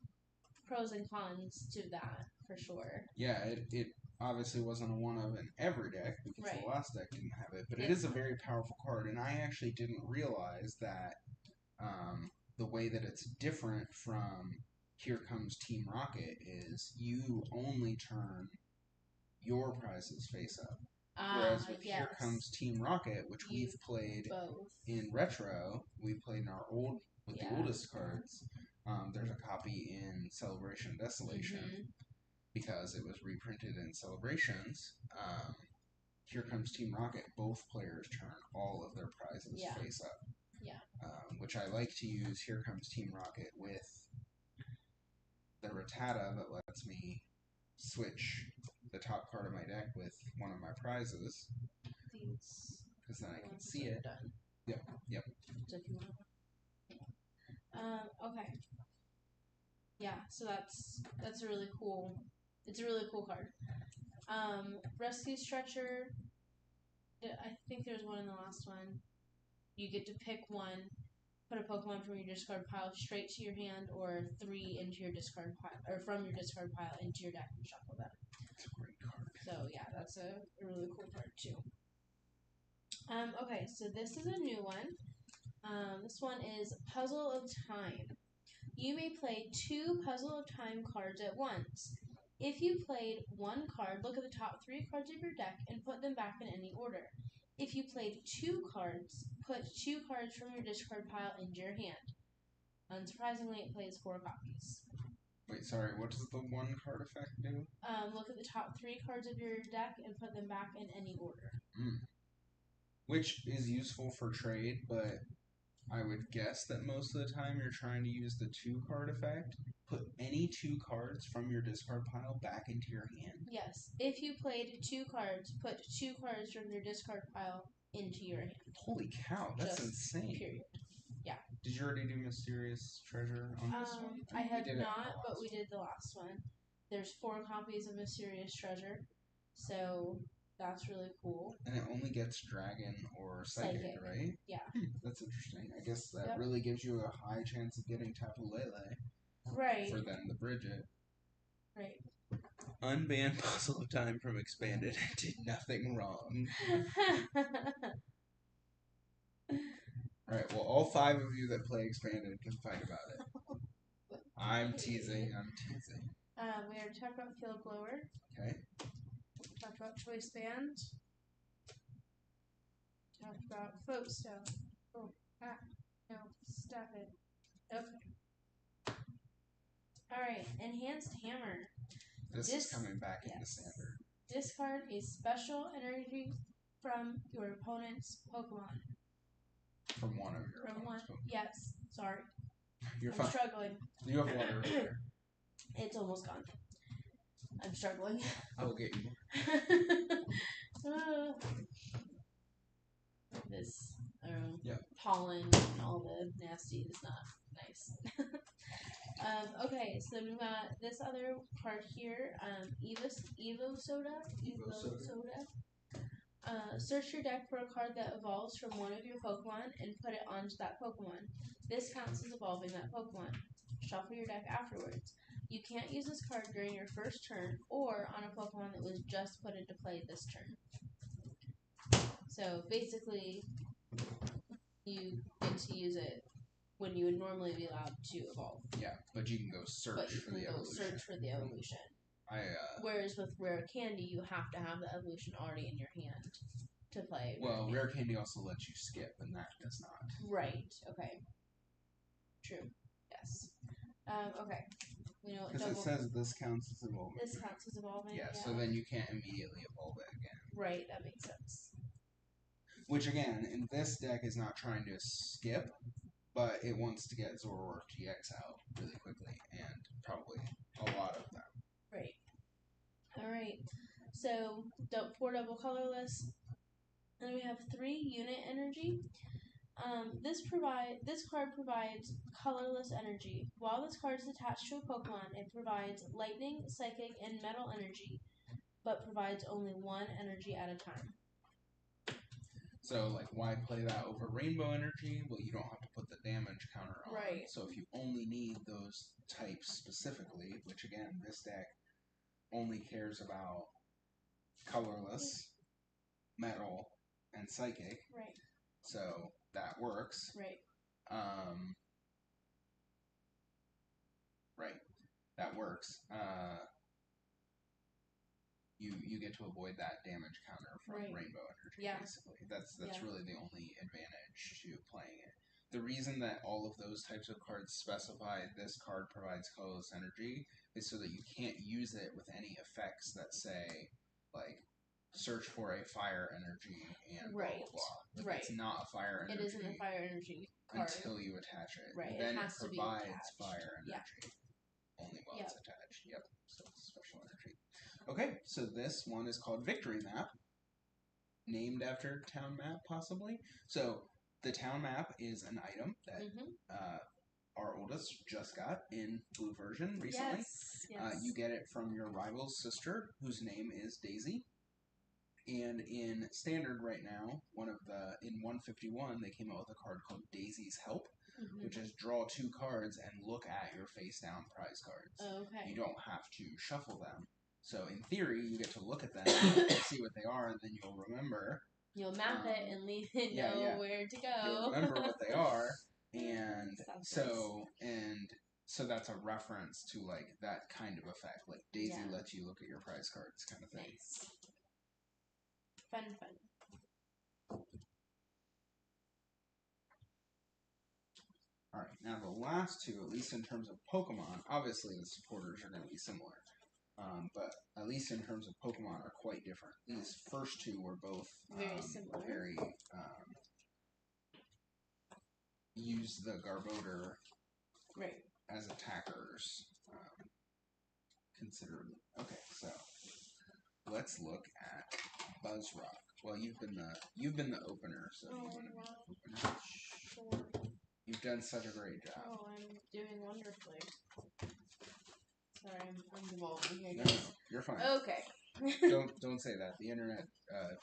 pros and cons to that for sure. Yeah, it obviously wasn't a one of in every deck because the last deck didn't have it, but it is a very powerful card, and I actually didn't realize that the way that it's different from Here Comes Team Rocket is you only turn your prizes face up. Whereas with Here Comes Team Rocket, which we've played in Retro, we played in our the oldest cards. There's a copy in Celebration Desolation because it was reprinted in Celebrations. Here Comes Team Rocket, both players turn all of their prizes face up. Yeah. Which I like to use Here Comes Team Rocket with the Rattata that lets me switch the top card of my deck with one of my prizes. Because then I can see it. Done. Yep. Okay. Yeah, so that's a really cool. It's a really cool card. Rescue Stretcher. I think there's one in the last one. You get to pick one, put a Pokemon from your discard pile straight to your hand, or 3 into your discard pile, or from your discard pile into your deck and shuffle them. It's a great card. So yeah, that's a really cool card too. Okay, so this is a new one. This one is Puzzle of Time. You may play 2 Puzzle of Time cards at once. If you played 1 card, look at the top 3 cards of your deck and put them back in any order. If you played 2 cards, put 2 cards from your discard pile into your hand. Unsurprisingly, it plays 4 copies. Wait, sorry, what does the 1 card effect do? Look at the top 3 cards of your deck and put them back in any order. Which is useful for trade, but I would guess that most of the time you're trying to use the 2 card effect. Put any 2 cards from your discard pile back into your hand. Yes. If you played 2 cards, put 2 cards from your discard pile into your hand. Holy cow, that's Just insane. Period. Yeah. Did you already do Mysterious Treasure on this one? I have not, but we did the last one. There's 4 copies of Mysterious Treasure, so that's really cool. And it only gets Dragon or Psychic, right? Yeah. That's interesting. I guess that really gives you a high chance of getting Tapu Lele. Right. For them to bridge it. Right. Unbanned Puzzle of Time from Expanded did nothing wrong. Alright, well, all 5 of you that play Expanded can fight about it. I'm teasing. We already talked about Field Blower. Okay. Talked about Choice Band. Talked about Folk Stone. Oh, no, stop it. Okay. Alright, Enhanced Hammer. This is coming back into standard. Discard a special energy from your opponent's Pokemon. From one of your opponent's Pokemon. Yes, sorry. I'm fine. Struggling. You have water over there. It's almost gone. I'm struggling. I will get you more. This pollen and all the nasty is not nice. Okay, so then we've got this other card here, Evo Soda. Search your deck for a card that evolves from one of your Pokemon and put it onto that Pokemon. This counts as evolving that Pokemon. Shuffle your deck afterwards. You can't use this card during your first turn or on a Pokemon that was just put into play this turn. So basically, you get to use it when you would normally be allowed to evolve. Yeah, but you can go search for the evolution. Whereas with Rare Candy, you have to have the evolution already in your hand to play. Well, Rare Candy also lets you skip, and that does not. Right. Okay. True. Yes. Okay. Because it says this counts as evolving. This counts as evolving. Yeah, so then you can't immediately evolve it again. Right. That makes sense. Which again, in this deck, is not trying to skip, but it wants to get Zoroark GX out really quickly, and probably a lot of them. Right. Alright. So, 4 double colorless. And we have 3 unit energy. This card provides colorless energy. While this card is attached to a Pokemon, it provides lightning, psychic, and metal energy, but provides only 1 energy at a time. So, like, why play that over Rainbow Energy? Well, you don't have to put the damage counter on. Right. So if you only need those types specifically, which again, this deck only cares about colorless, metal, and psychic. Right. So that works. Right. Right. That works. You get to avoid that damage counter from Rainbow Energy, basically. That's really the only advantage to playing it. The reason that all of those types of cards specify this card provides colorless energy is so that you can't use it with any effects that say, like, search for a fire energy and blah, blah, blah. Like, it's not a fire energy. It isn't a fire energy card. Until you attach it. Right. Then it provides fire energy. Yeah. Only while it's attached. Yep. So it's special energy. Okay, so this one is called Victory Map. Named after town map, possibly. So the town map is an item that our oldest just got in blue version recently. Yes. You get it from your rival's sister, whose name is Daisy. And in standard right now, in 151, they came out with a card called Daisy's Help, which is draw 2 cards and look at your face down prize cards. Okay. You don't have to shuffle them. So in theory, you get to look at them, see what they are, and then you'll remember. You'll map it and know where to go. You'll remember what they are, and so that's a reference to like that kind of effect. Like Daisy lets you look at your prize cards, kind of thing. Nice. Fun. All right, now the last two, at least in terms of Pokemon, obviously the supporters are going to be similar, but at least in terms of Pokemon are quite different. These first two were both very similar. Use the Garbodor right as attackers considerably. Okay, so let's look at Buzzrock. Well, you've been the opener, so you want to be the opener. Sure. You've done such a great job. Oh, I'm doing wonderfully. Sorry, I'm devolving here. No, you're fine. Okay. don't say that. The internet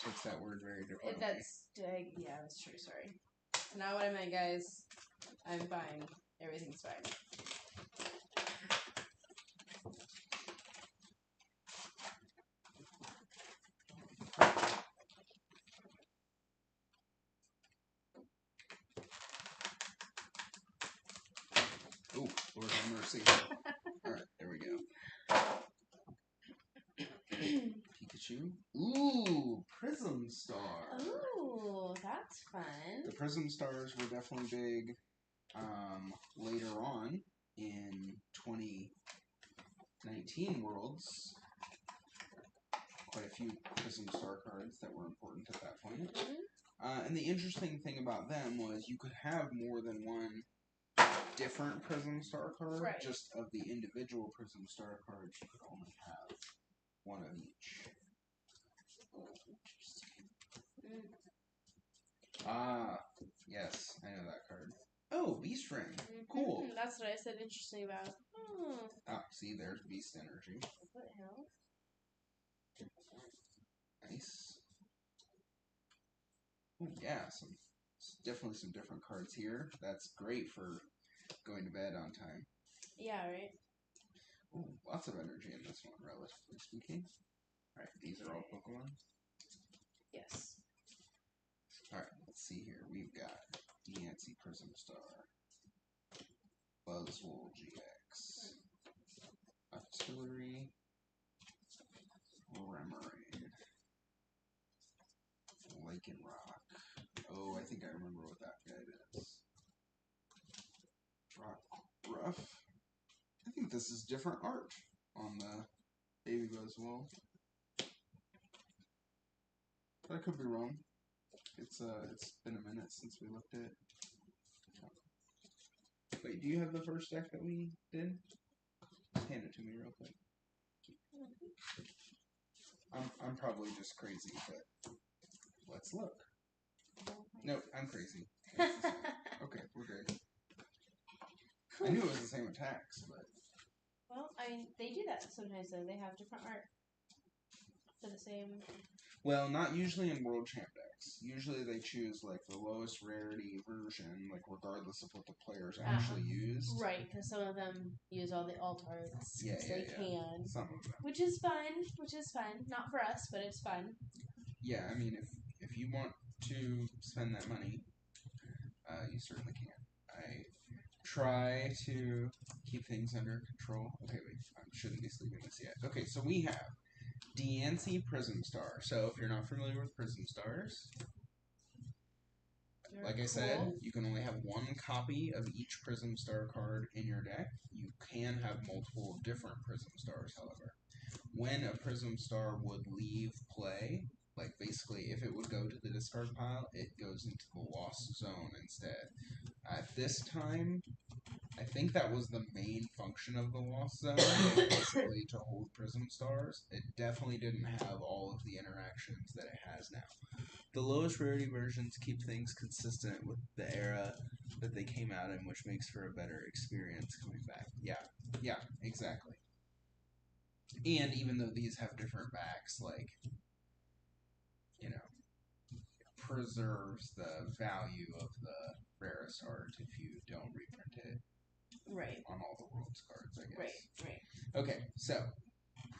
takes that word very differently. That's true. Sorry. Not what I meant, guys. I'm fine. Everything's fine. Oh, Lord have mercy. Alright, there we go. Pikachu. Ooh, Prism Star. Ooh, that's fun. The Prism Stars were definitely big later on in 2019 Worlds. Quite a few Prism Star cards that were important at that point. And the interesting thing about them was you could have more than one different Prism Star card. Right. Just of the individual Prism Star cards, you could only have one of each. Ah, yes, I know that card. Oh, Beast Ring. Cool. That's what I said interesting about. Ah, see, there's Beast Energy. What the hell? Nice. Oh, yeah, definitely some different cards here. That's great for going to bed on time. Yeah, right? Ooh, lots of energy in this one, relatively speaking. Alright, these are all Pokemon? Yes. Alright, let's see here. We've got Deancey Prism Star, Buzzwole GX, Artillery, Remoraid, Lycanroc. Oh, I think I remember what that guy is. Rough. I think this is different art on the Baby Buzzwole. But I could be wrong. It's been a minute since we looked at it. Wait, do you have the first deck that we did? Hand it to me real quick. I'm probably just crazy, but let's look. Nope, I'm crazy. Okay, we're good. I knew it was the same attacks, but... Well, they do that sometimes, though. They have different art for the same... Well, not usually in World Champ decks. Usually they choose, like, the lowest rarity version, like, regardless of what the players actually used. Right, because some of them use all the alt arts. Yeah. Can. Some of them. Which is fun. Not for us, but it's fun. Yeah, I mean, if you want to spend that money, you certainly can. I try to keep things under control. Okay, wait, I shouldn't be sleeping this yet. Okay, so we have Deancey Prism Star. So if you're not familiar with Prism Stars, like I said, you can only have one copy of each Prism Star card in your deck. You can have multiple different Prism Stars, however. When a Prism Star would leave play, like basically if it would go to the discard pile, it goes into the lost zone instead. At this time, I think that was the main function of the Lost Zone, basically to hold Prism Stars. It definitely didn't have all of the interactions that it has now. The lowest rarity versions keep things consistent with the era that they came out in, which makes for a better experience coming back. Yeah, exactly. And even though these have different backs, like, you know, preserves the value of the rarest art if you don't reprint it Right. on all the world's cards, I guess. Right. Okay, so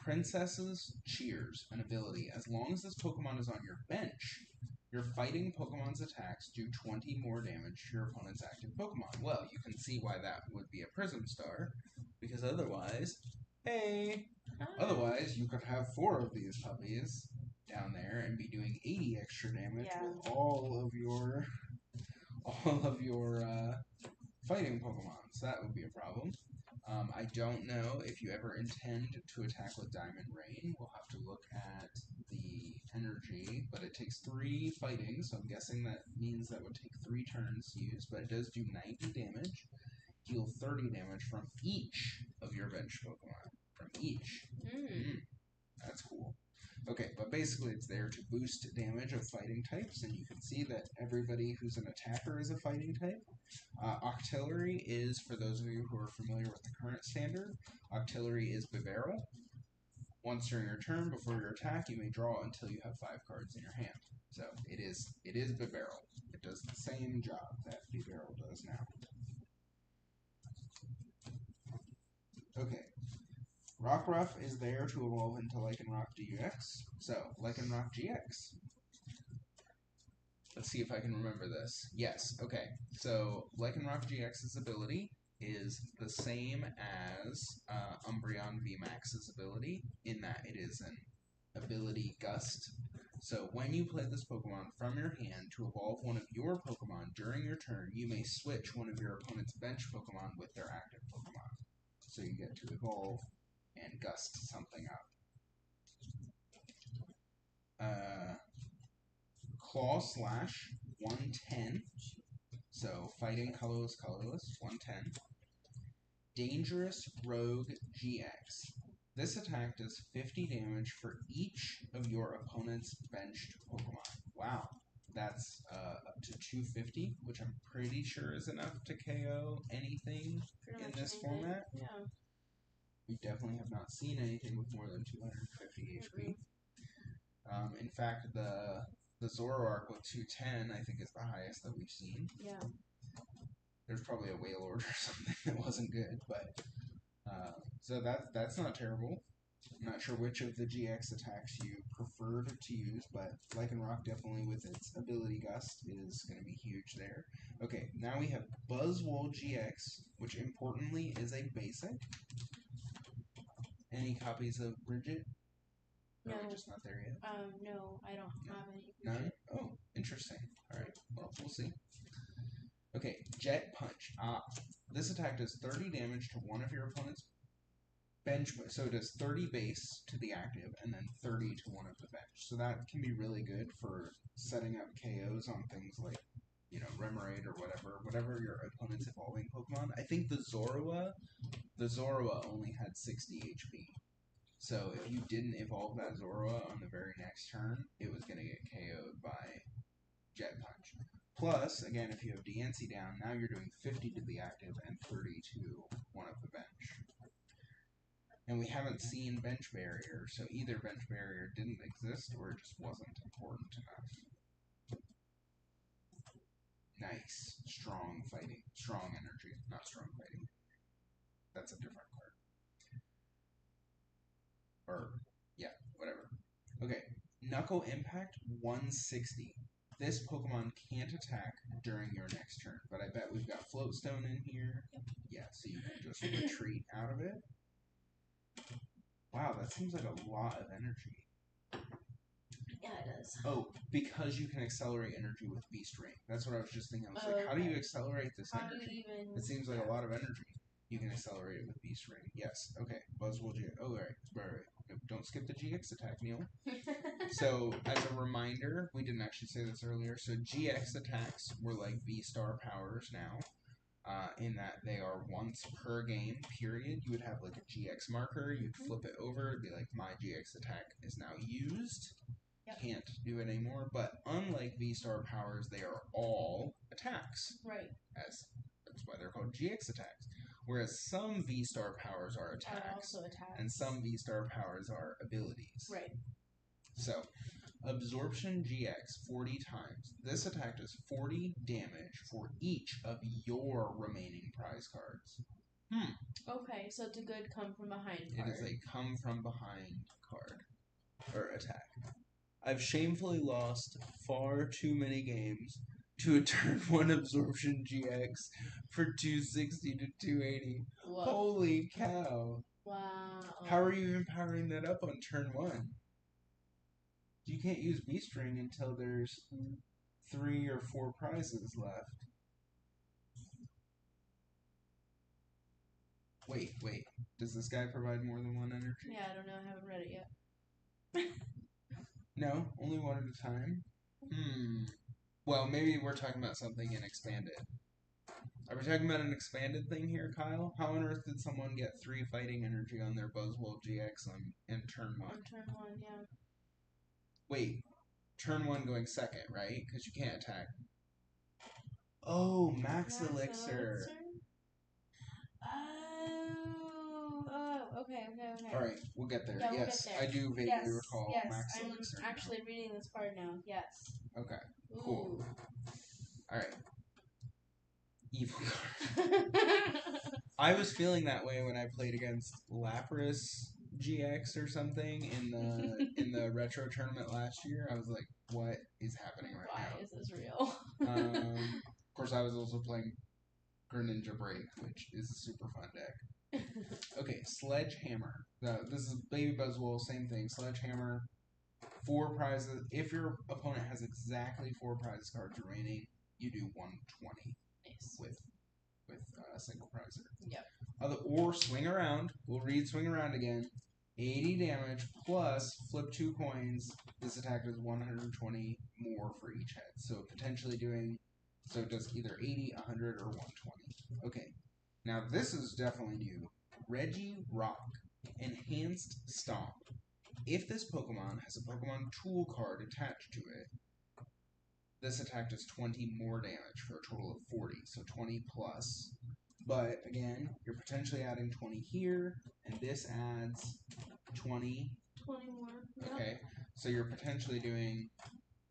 Princess's Cheers, an ability. As long as this Pokemon is on your bench, your fighting Pokemon's attacks do 20 more damage to your opponent's active Pokemon. Well, you can see why that would be a Prism Star, because otherwise, otherwise you could have 4 of these puppies down there and be doing 80 extra damage with all of your fighting Pokemon. So that would be a problem. I don't know if you ever intend to attack with Diamond Rain. We'll have to look at the energy, but it takes 3 fighting, so I'm guessing that means that would take 3 turns to use, but it does do 90 damage, heal 30 damage from each of your bench Pokemon. From each. That's cool. Okay, but basically it's there to boost damage of fighting types, and you can see that everybody who's an attacker is a fighting type. Octillery is, for those of you who are familiar with the current standard, Octillery is Bibarel. Once during your turn, before your attack, you may draw until you have 5 cards in your hand. So it is Bibarel. It does the same job that Bibarel does now. Okay. Rockruff is there to evolve into Lycanroc GX. So, Lycanroc GX. Let's see if I can remember this. Yes, okay. So, Lycanroc GX's ability is the same as Umbreon VMAX's ability, in that it is an ability Gust. So, when you play this Pokemon from your hand to evolve one of your Pokemon during your turn, you may switch one of your opponent's bench Pokemon with their active Pokemon. So, you get to evolve and Gust something up. Claw Slash, 110. So, fighting colorless, 110. Dangerous Rogue GX. This attack does 50 damage for each of your opponent's benched Pokemon. Wow. That's up to 250, which I'm pretty sure is enough to KO anything in this format. Yeah. We definitely have not seen anything with more than 250 HP. In fact, the Zoroark with 210, I think, is the highest that we've seen. Yeah. There's probably a Wailord or something that wasn't good, but so that's not terrible. I'm not sure which of the GX attacks you preferred to use, but Lycanroc definitely with its ability Gust is going to be huge there. Okay, now we have Buzzwole GX, which importantly is a basic. Any copies of Bridget? No. Or are we just not there yet? No, I don't have any. None? Oh, interesting. Alright, well, we'll see. Okay, Jet Punch. This attack does 30 damage to one of your opponent's bench. So it does 30 base to the active, and then 30 to one of the bench. So that can be really good for setting up KOs on things like, Remoraid or whatever your opponent's evolving Pokemon. I think the Zorua only had 60 HP. So if you didn't evolve that Zorua on the very next turn, it was going to get KO'd by Jet Punch. Plus, again, if you have DNC down, now you're doing 50 to the active and 30 to one of the bench. And we haven't seen Bench Barrier, so either Bench Barrier didn't exist or it just wasn't important enough. Nice. Strong fighting. Strong energy. Not strong fighting. That's a different card. Or, yeah, whatever. Okay. Knuckle Impact 160. This Pokemon can't attack during your next turn, but I bet we've got Floatstone in here. Yeah, so you can just retreat out of it. Wow, that seems like a lot of energy. Yeah, it does. Oh, because you can accelerate energy with Beast Ring. That's what I was just thinking. I was like, how do you accelerate this energy? It seems like a lot of energy. You can accelerate it with Beast Ring. Yes, okay. Buzzwole GX. Oh, right. Don't skip the GX attack, Neil. So, as a reminder, we didn't actually say this earlier, so GX attacks were like V-Star powers now. in that they are once per game, period. You would have like a GX marker, you'd flip it over, it'd be like, my GX attack is now used. Yep. Can't do it anymore. But unlike V-Star powers, they are all attacks. Right. That's why they're called GX attacks. Whereas some V-Star powers are attacks, and some V-Star powers are abilities. Right. So, Absorption GX 40 times. This attack does 40 damage for each of your remaining prize cards. Okay, so it's a good come from behind card. It is a come from behind card. Or attack. I've shamefully lost far too many games to a turn 1 Absorption GX for 260 to 280. Whoa. Holy cow. Wow. How are you even powering that up on turn 1? You can't use B-String until there's 3 or 4 prizes left. Wait. Does this guy provide more than 1 energy? Yeah, I don't know. I haven't read it yet. No, only 1 at a time? Well, maybe we're talking about something in Expanded. Are we talking about an Expanded thing here, Kyle? How on earth did someone get 3 fighting energy on their Buzzwole GX in turn 1? On turn 1, yeah. Wait, turn 1 going second, right? Because you can't attack. Oh, Max Elixir. Okay. Alright, we'll get there. Yeah, we'll yes, get there. I do vaguely recall Max I'm Elixir. actually reading this card now. Yes. Okay, Ooh. cool. Alright. Evil card. I was feeling that way when I played against Lapras GX or something in the retro tournament last year. I was like, what is happening right now? Why is this real? Of course, I was also playing Greninja Break, which is a super fun deck. Okay, Sledgehammer. This is Baby Buzzwole, same thing. Sledgehammer, 4 prizes. If your opponent has exactly 4 prize cards remaining, you do 120 nice. with a single prizer. Yep. Or Swing Around. We'll read Swing Around again. 80 damage plus flip 2 coins. This attack does 120 more for each head. So potentially doing, so it does either 80, 100, or 120. Okay. Now this is definitely new. Regirock. Enhanced Stomp. If this Pokemon has a Pokemon Tool card attached to it, this attack does 20 more damage for a total of 40. So 20 plus. But again, you're potentially adding 20 here, and this adds 20. 20 more. Yep. Okay, so you're potentially doing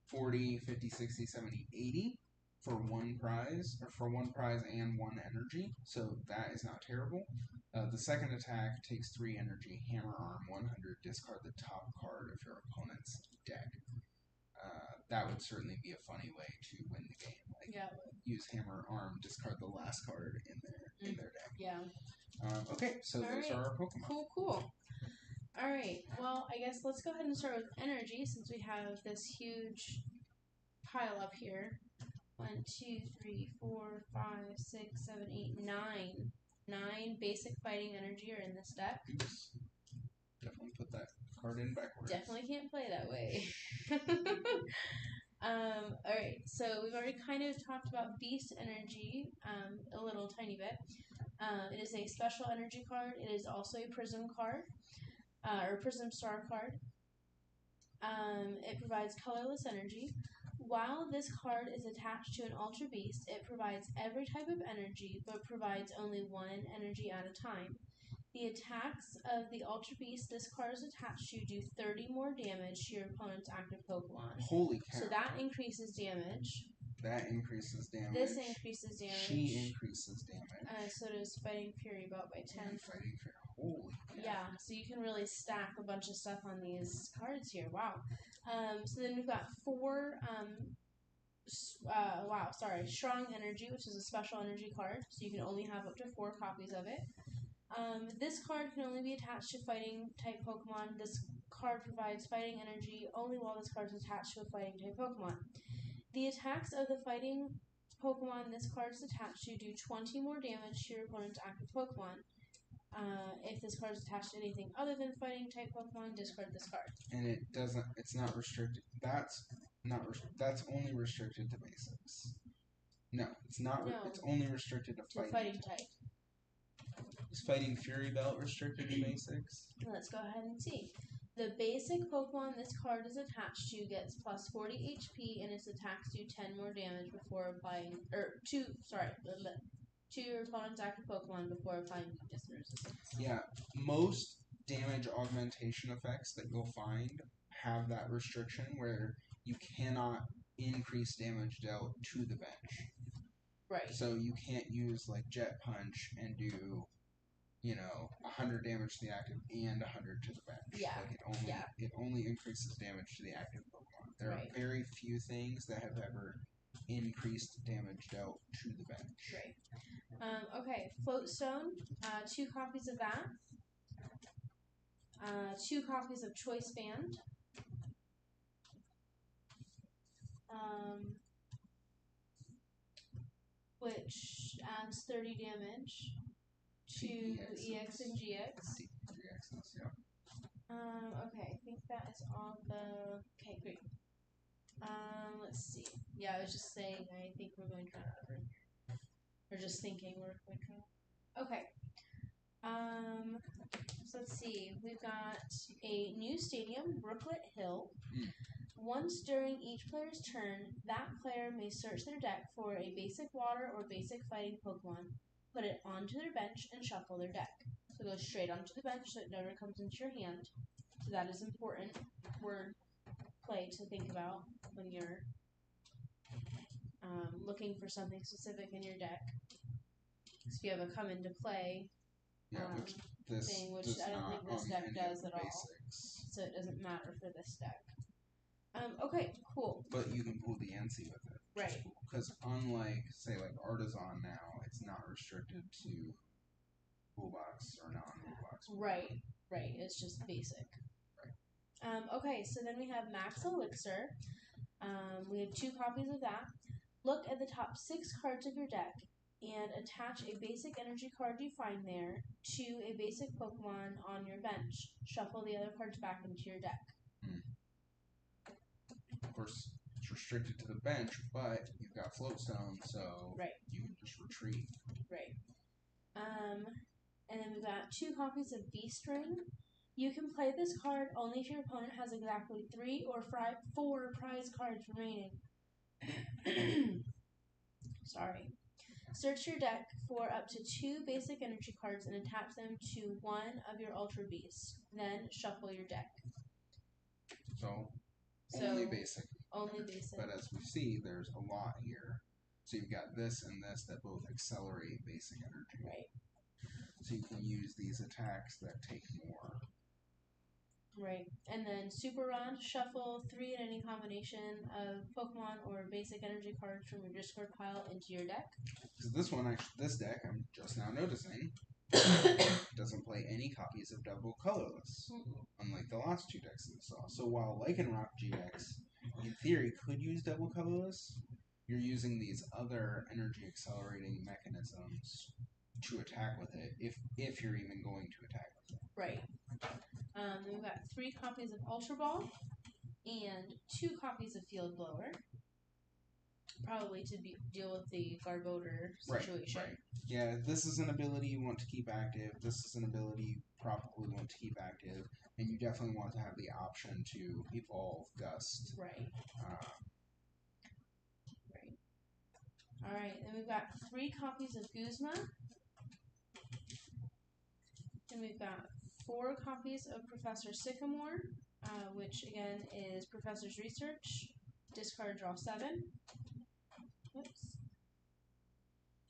40, 50, 60, 70, 80 for 1 prize, or for 1 prize and 1 energy. So that is not terrible. The second attack takes 3 energy. Hammer Arm 100. Discard the top card of your opponent's deck. That would certainly be a funny way to win the game. Like, use Hammer Arm, discard the last card in their deck. Yeah. Okay, so those are our Pokemon. Cool. Alright, well, I guess let's go ahead and start with energy since we have this huge pile up here. 1, 2, 3, 4, 5, 6, 7, 8, 9. 9 basic fighting energy are in this deck. Oops. Definitely put that card in backwards. Definitely can't play that way. Alright, so we've already kind of talked about Beast Energy a little tiny bit. It is a special energy card. It is also a Prism card, or Prism Star card. It provides colorless energy. While this card is attached to an Ultra Beast, it provides every type of energy, but provides only 1 energy at a time. The attacks of the Ultra Beast this card is attached to do 30 more damage to your opponent's active Pokemon. Holy cow. So that increases damage. That increases damage. This increases damage. She increases damage. So does Fighting Fury about by 10. And Fighting Fury. Holy cow. Yeah, so you can really stack a bunch of stuff on these cards here. Wow. So then we've got 4... Strong Energy, which is a special energy card, so you can only have up to 4 copies of it. This card can only be attached to fighting type Pokemon. This card provides fighting energy only while this card is attached to a fighting type Pokemon. The attacks of the fighting Pokemon this card is attached to do 20 more damage to your opponent's active Pokemon. If this card is attached to anything other than fighting type Pokemon, discard this card. And it's not restricted. That's only restricted to basics. No, it's not. No. It's only restricted to fighting type. Is Fighting Fury Belt restricted to basics? Let's go ahead and see. The basic Pokemon this card is attached to gets plus 40 HP and its attacks do 10 more damage before applying, to your opponent's active Pokemon before applying weakness and resistance. Yeah, most damage augmentation effects that you'll find have that restriction where you cannot increase damage dealt to the bench. Right. So you can't use like Jet Punch and do, 100 damage to the active and 100 to the bench. Yeah. Like it only increases damage to the active Pokemon. There are very few things that have ever increased damage dealt to the bench. Right. Okay, Float Stone, 2 copies of that. 2 copies of Choice Band. Which adds 30 damage to EX and GX. Okay, I think that is all the... Okay, great. Let's see. Yeah, I was just saying, I think we're going to run out of room. Or just thinking we're going to run. Okay. So let's see. We've got a new stadium, Brooklet Hill. Once during each player's turn, that player may search their deck for a basic water or basic fighting Pokemon, put it onto their bench, and shuffle their deck. So it goes straight onto the bench so it never comes into your hand. So that is important word play to think about when you're looking for something specific in your deck. So if you have a come into play which I don't think this deck does at all. So it doesn't matter for this deck. Okay, cool. But you can pull the NC with it. Right. Because unlike, say, like Artisan now, it's not restricted to toolbox or non-toolbox. Right. It's just basic. Right. Okay, so then we have Max Elixir. We have 2 copies of that. Look at the top 6 cards of your deck and attach a basic energy card you find there to a basic Pokemon on your bench. Shuffle the other cards back into your deck. Of course, it's restricted to the bench, but you've got Float Stone, so you can just retreat. Right. And then we've got 2 copies of Beast Ring. You can play this card only if your opponent has exactly 3 or 4 prize cards remaining. Sorry. Search your deck for up to 2 basic energy cards and attach them to one of your Ultra Beasts. Then shuffle your deck. So only basic. Only basic. But as we see, there's a lot here. So you've got this and this that both accelerate basic energy. Right. So you can use these attacks that take more. Right. And then Super Rod, shuffle 3 in any combination of Pokemon or basic energy cards from your discard pile into your deck. Because this deck, I'm just now noticing, doesn't play any copies of Double Colorless, unlike the last 2 decks that we saw. So while Lycanroc GX, in theory, could use Double Colorless, you're using these other energy accelerating mechanisms to attack with it, if you're even going to attack with it. Right. Then we've got 3 copies of Ultra Ball and 2 copies of Field Blower. Probably to deal with the Garbodor situation. Right. Yeah, this is an ability you want to keep active. This is an ability you probably want to keep active. And you definitely want to have the option to evolve Gust. Right. Alright, then we've got 3 copies of Guzma. Then we've got 4 copies of Professor Sycamore, which again is Professor's Research. Discard, draw 7. Whoops.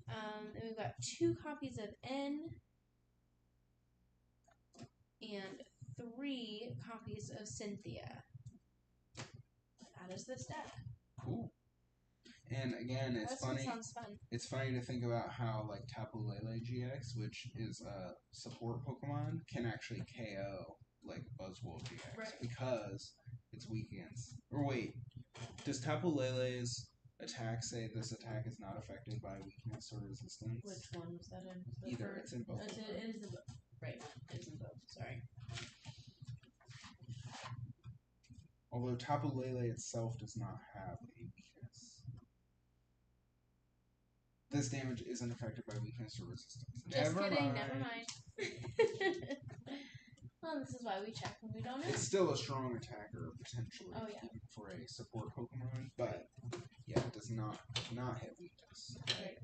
Then we've got 2 copies of N and 3 copies of Cynthia. That is this deck. Cool. And again, Sounds fun. It's funny to think about how like Tapu Lele GX, which is a support Pokemon, can actually KO like Buzzwole GX because it's weak against. Or wait, does Tapu Lele's attack say this attack is not affected by weakness or resistance? Which one was that in? Either. It's in both. It is in both. Right. It's in both. Sorry. Although Tapu Lele itself does not have a weakness. This damage isn't affected by weakness or resistance. Just kidding, never mind. Well, this is why we check when we don't know. It's still a strong attacker, potentially, Oh, yeah. even for a support Pokemon, but yeah, it does not hit weakness. Right.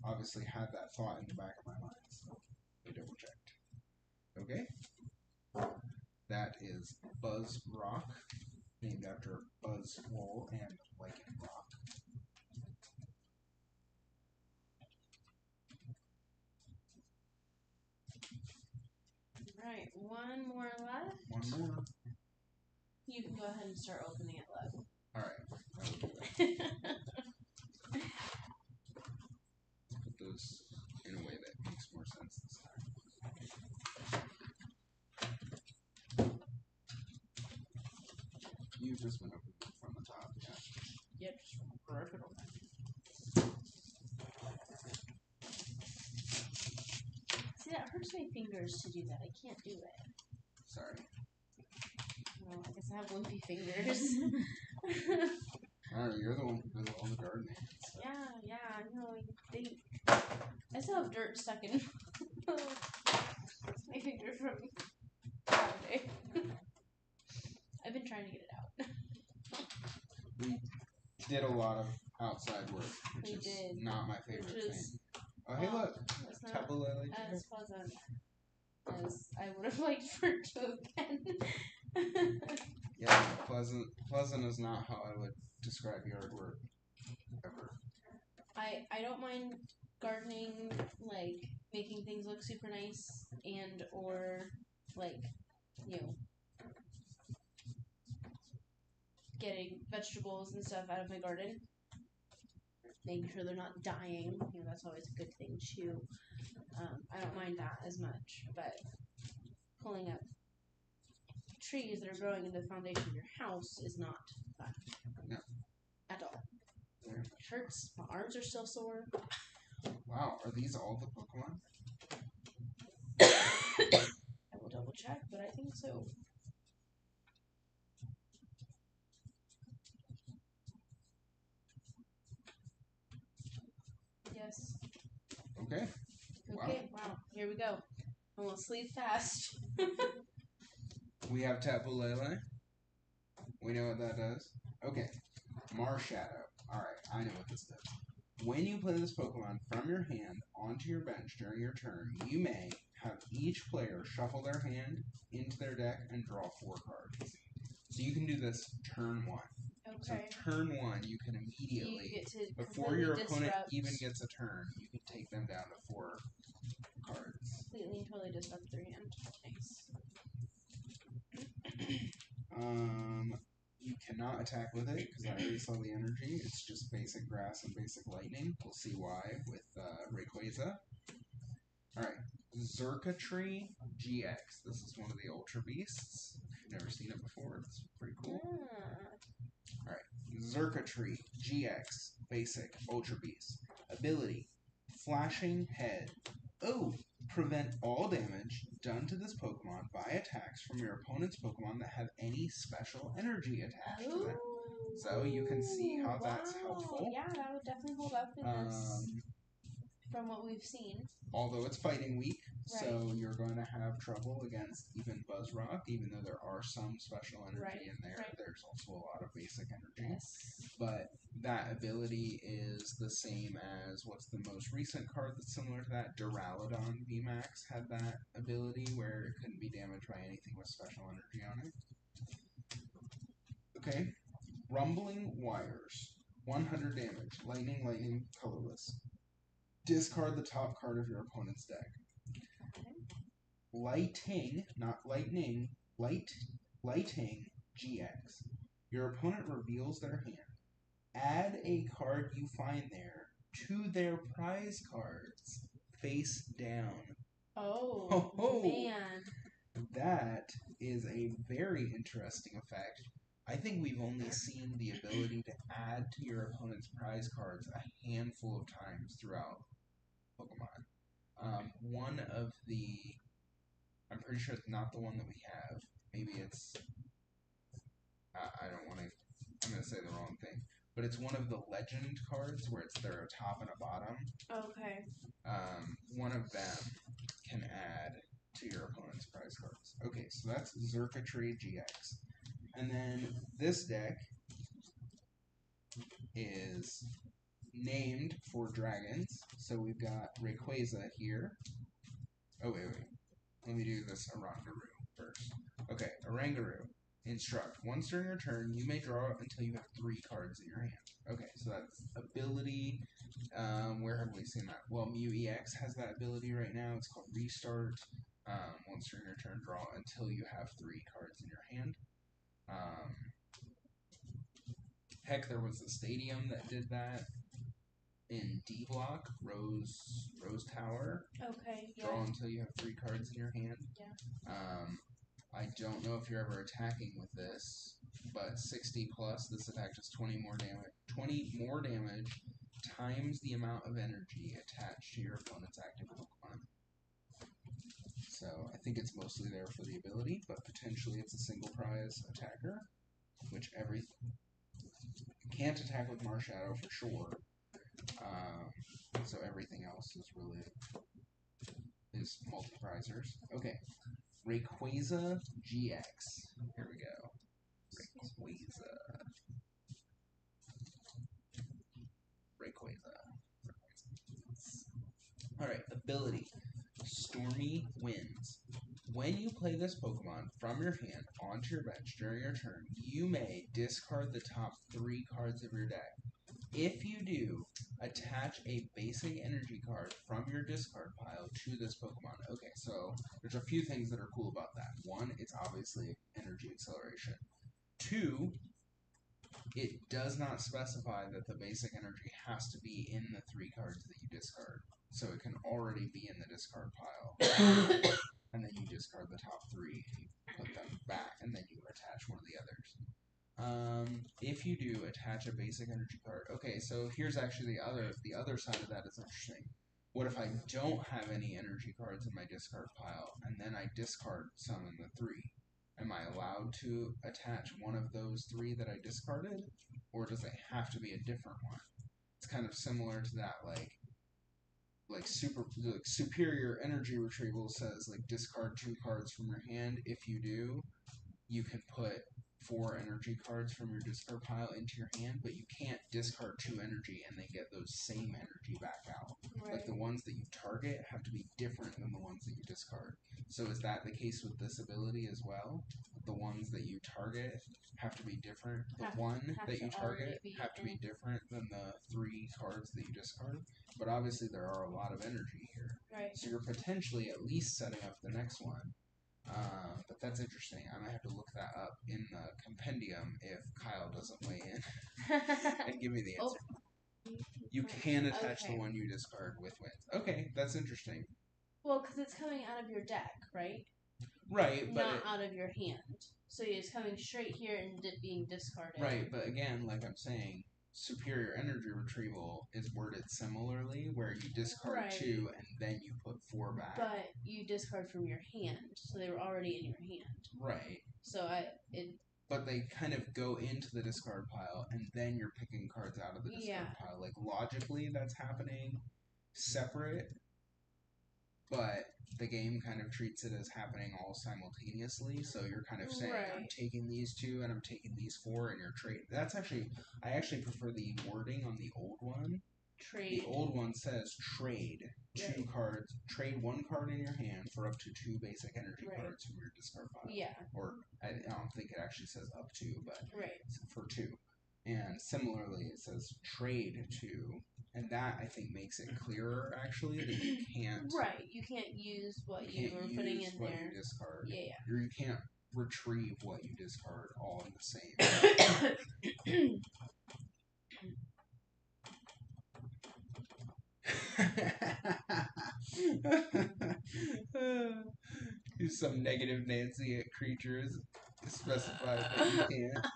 Obviously had that thought in the back of my mind, so we double checked. Okay? That is Buzz Rock, named after Buzz Wool and Lycanroc. Alright, one more left. One more. You can go ahead and start opening it, love. Alright, I will do that. Put those in a way that makes more sense this time. You've just been opening from the top, yeah. Yep, just rip it open. See, that hurts my fingers to do that. I can't do it. Sorry. Well, I guess I have lumpy fingers. Alright, you're the one who does all the gardening. So. Yeah, I know. You think. I still have dirt stuck in my finger from Saturday. I've been trying to get it out. We did a lot of outside work, which We is did. not my favorite thing. Oh, hey, look. It's not Tapu Lele. as pleasant as I would have liked for it to have been. Yeah, pleasant is not how I would describe yard work ever. I don't mind gardening, like making things look super nice, and or like, you know, getting vegetables and stuff out of my garden, making sure they're not dying. You know, that's always a good thing too. I don't mind that as much, but pulling up trees that are growing in the foundation of your house is not fun. No. At all. Yeah. It hurts. My arms are still sore. Wow, are these all the Pokemon? I will double check, but I think so. Yes. Okay. Okay, wow. Here we go. Almost sleep fast. We have Tapu Lele. We know what that does. Okay. Marshadow. Alright, I know what this does. When you play this Pokemon from your hand onto your bench during your turn, you may have each player shuffle their hand into their deck and draw 4 cards. So you can do this turn 1. Okay. So turn 1, you can immediately, You get to before your opponent disrupt, even gets a turn, you can take them down to 4 cards. completely and totally disrupt their hand. Nice. You cannot attack with it because I already saw the energy. It's just basic grass and basic lightning. We'll see why with Rayquaza. Alright, Xurkitree GX. This is one of the Ultra Beasts. If you've never seen it before, it's pretty cool. Alright, Xurkitree GX, basic Ultra Beast. Ability, Flashing Head. Oh! Prevent all damage done to this Pokemon by attacks from your opponent's Pokemon that have any special energy attached to them. So you can see how that's helpful. Yeah, that would definitely hold up in this from what we've seen. Although it's fighting weak, Right. so you're going to have trouble against even Buzzrock, even though there are some special energy in there. Right. There's also a lot of basic energy. Yes. But that ability is the same as what's the most recent card that's similar to that? Duraludon VMAX had that ability where it couldn't be damaged by anything with special energy on it. Okay. Rumbling Wires. 100 damage. Lightning, colorless. Discard the top card of your opponent's deck. Lighting, not lightning, Lighting GX. Your opponent reveals their hand. Add a card you find there to their prize cards, face down. Oh, man. That is a very interesting effect. I think we've only seen the ability to add to your opponent's prize cards a handful of times throughout Pokemon. One of the... I'm pretty sure it's not the one that we have. Maybe it's... I don't want to... I'm going to say the wrong thing. but it's one of the legend cards where it's there a top and a bottom. Okay. One of them can add to your opponent's prize cards. Okay, so that's Xurkitree GX. And then this deck is named for dragons. So we've got Rayquaza here. Oh, wait. Let me do this Oranguru first. Okay, Oranguru. Instruct. Once during your turn, you may draw until you have 3 cards in your hand. Okay, so that's ability. Where have we seen that? Well, Mew EX has that ability right now. It's called Restart. Once during your turn, draw until you have 3 cards in your hand. Heck, there was a stadium that did that in D Block, Rose Tower. Okay, yeah. Draw until you have 3 cards in your hand. Yeah. I don't know if you're ever attacking with this, but 60 plus, this attack does 20 more damage times the amount of energy attached to your opponent's active Pokemon. So I think it's mostly there for the ability, but potentially it's a single prize attacker, which can't attack with Marshadow for sure. So everything else is multi-prizers. Okay. Rayquaza GX. Here we go. Rayquaza. Alright, ability. Stormy Winds. When you play this Pokemon from your hand onto your bench during your turn, you may discard the top 3 cards of your deck. If you do, attach a basic energy card from your discard pile to this Pokemon. Okay, so there's a few things that are cool about that. 1, it's obviously energy acceleration. 2, it does not specify that the basic energy has to be in the 3 cards that you discard. So it can already be in the discard pile. And then you discard the top 3, put them back, and then you attach one of the others. If you do, attach a basic energy card. Okay, so here's actually the other side of that is interesting. What if I don't have any energy cards in my discard pile, and then I discard some in the 3? Am I allowed to attach one of those 3 that I discarded, or does it have to be a different one? It's kind of similar to that, like superior energy retrieval says discard 2 cards from your hand. If you do, you can put 4 energy cards from your discard pile into your hand, but you can't discard 2 energy and then get those same energy back out. Right. Like the ones that you target have to be different than the ones that you discard. So is that the case with this ability as well? The ones that you target have to be different. The one that you target have to be different than the 3 cards that you discard. But obviously there are a lot of energy here. Right. So you're potentially at least setting up the next one. But that's interesting. I might have to look that up in the compendium if Kyle doesn't weigh in and give me the answer. Oh. You can attach the one you discard with Winds. Okay, that's interesting. Well, because it's coming out of your deck, right? Right, but not out of your hand. So it's coming straight here and being discarded. Right, but again, like I'm saying, superior energy retrieval is worded similarly, where you discard 2 and then you put 4 back. But you discard from your hand, so they were already in your hand. Right. So But they kind of go into the discard pile, and then you're picking cards out of the discard pile. Like, logically, that's happening separate, but the game kind of treats it as happening all simultaneously. So you're kind of saying, I'm taking these 2 and I'm taking these 4, and you're trading. I actually prefer the wording on the old one. Trade. The old one says trade 2 cards, trade 1 card in your hand for up to 2 basic energy cards from your discard pile. Yeah. Or I don't think it actually says up to, but for 2. And similarly, it says trade 2, and that I think makes it clearer actually that you can't. Right, you can't use what you were putting in what there. You discard. Yeah. Or you can't retrieve what you discard all in the same. Use some negative Nancy at creatures. Specify that you can't.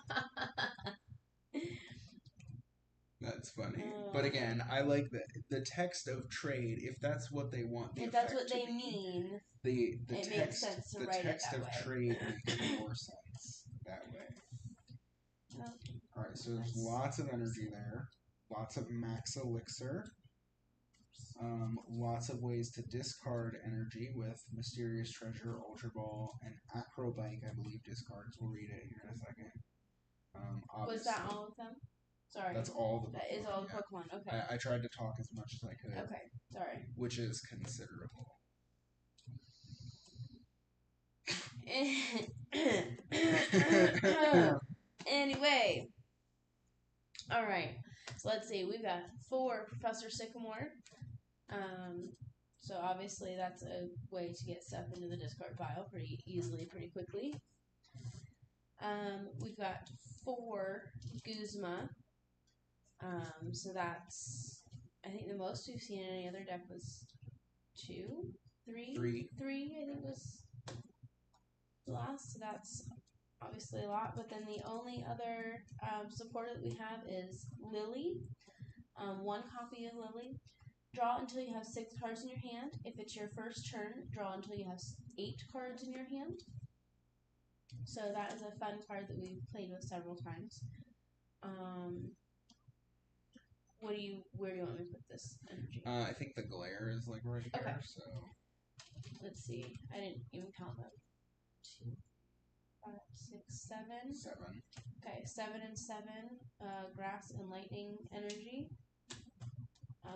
That's funny. But again, I like the text of trade, if that's what they want the if that's what they be, mean, it makes sense to the write text it that of way. trade makes more sense that way. Alright, so there's lots of energy there. Lots of max elixir. Lots of ways to discard energy with Mysterious Treasure, Ultra Ball, and Acrobike, I believe, discards. We'll read it here in a second. Was that all of them? Sorry. That's all the Pokemon. That is all the Pokemon, okay. I tried to talk as much as I could. Okay, sorry. Which is considerable. Anyway. Alright. So let's see. We've got 4 Professor Sycamore. So obviously that's a way to get stuff into the discard pile pretty easily, pretty quickly. We've got 4 Guzma. So that's, I think the most we've seen in any other deck was 2, 3, 3 I think was the last. So that's obviously a lot. But then the only other supporter that we have is Lily. 1 copy of Lily. Draw until you have 6 cards in your hand. If it's your first turn, draw until you have 8 cards in your hand. So that is a fun card that we've played with several times. Where do you want me to put this energy? I think the glare is like right here. Okay. So let's see. I didn't even count them. 2, 5, 6, 7. 7. Okay, 7 and 7. Grass and lightning energy.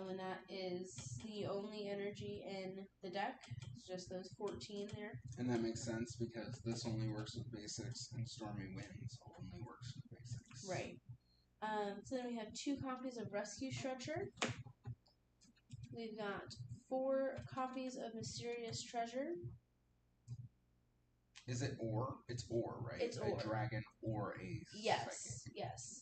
And that is the only energy in the deck. It's just those 14 there. And that makes sense because this only works with basics and Stormy Winds only works with basics. Right. So then we have 2 copies of Rescue Stretcher. We've got 4 copies of Mysterious Treasure. Is it or? It's or, right? It's or. A dragon or a Yes, psychic. yes.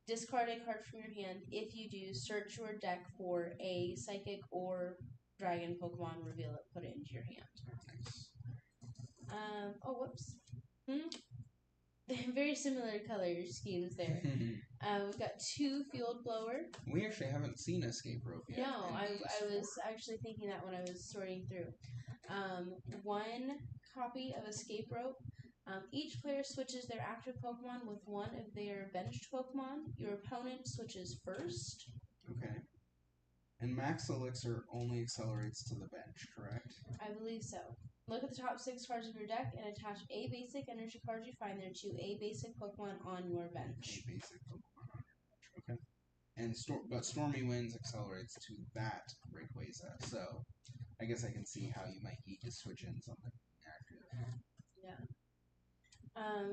Discard a card from your hand. If you do, search your deck for a psychic or dragon Pokemon, reveal it, put it into your hand. Nice. Oh, whoops. Very similar color schemes there. We've got 2 Field Blower. We actually haven't seen Escape Rope yet. No, I was actually thinking that when I was sorting through. 1 copy of Escape Rope. Each player switches their active Pokemon with one of their benched Pokemon. Your opponent switches first. Okay. And Max Elixir only accelerates to the bench, correct? I believe so. Look at the top 6 cards of your deck and attach a basic energy card you find there to a basic Pokemon on your bench. A basic Pokemon on your bench, okay. And but Stormy Winds accelerates to that Rayquaza, so I guess I can see how you might need to switch in something active. Yeah.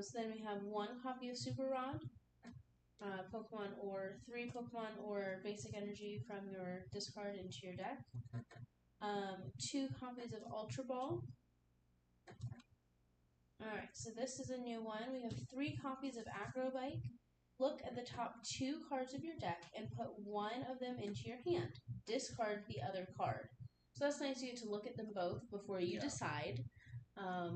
So then we have 1 copy of Super Rod, Pokemon or 3 Pokemon or basic energy from your discard into your deck. 2 copies of Ultra Ball. Alright, so this is a new one. We have 3 copies of Acrobike. Look at the top 2 cards of your deck and put one of them into your hand. Discard the other card. So that's nice you get to look at them both before you decide.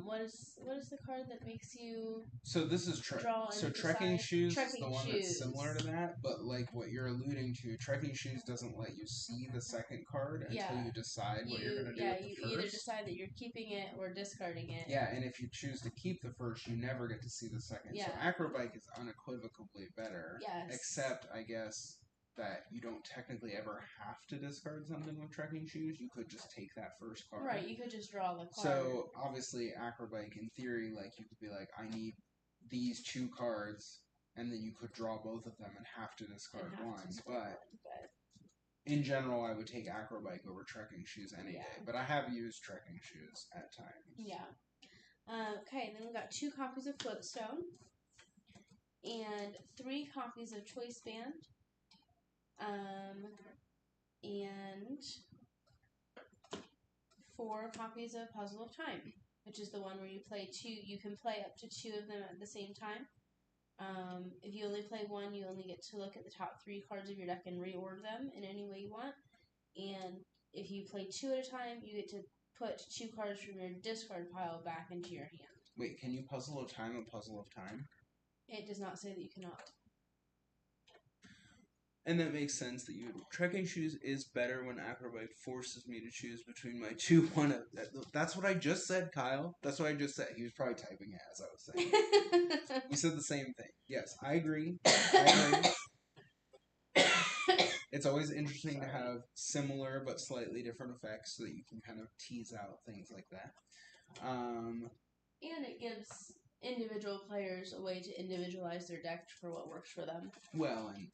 What is the card that makes you this is draw and so Trekking decide? Shoes Trekking is the one Shoes. that's similar to that, but like what you're alluding to, Trekking Shoes doesn't let you see the second card until you decide what you're going to do with the first. You either decide that you're keeping it or discarding it. Yeah, and if you choose to keep the first, you never get to see the second. Yeah. So Acrobike is unequivocally better. Yes. Except, I guess, that you don't technically ever have to discard something with Trekking Shoes. You could just take that first card. Right, you could just draw the card. So, obviously, Acrobike, in theory, like, you could be like, I need these 2 cards, and then you could draw both of them and have to discard one. But in general, I would take Acrobike over Trekking Shoes any day. But I have used Trekking Shoes at times. Yeah. Okay, and then we've got 2 copies of Floatstone. And 3 copies of Choice Band. And 4 copies of Puzzle of Time, which is the one where you play 2. You can play up to 2 of them at the same time. If you only play 1, you only get to look at the top 3 cards of your deck and reorder them in any way you want. And if you play 2 at a time, you get to put 2 cards from your discard pile back into your hand. Wait, can you Puzzle of Time a Puzzle of Time? It does not say that you cannot. And that makes sense that you would. Trekking shoes is better when Acrobike forces me to choose between my two one of. That's what I just said, Kyle. That's what I just said. He was probably typing it as I was saying. You said the same thing. Yes, I agree. It's always interesting to have similar but slightly different effects so that you can kind of tease out things like that. And it gives individual players a way to individualize their deck for what works for them. Well, and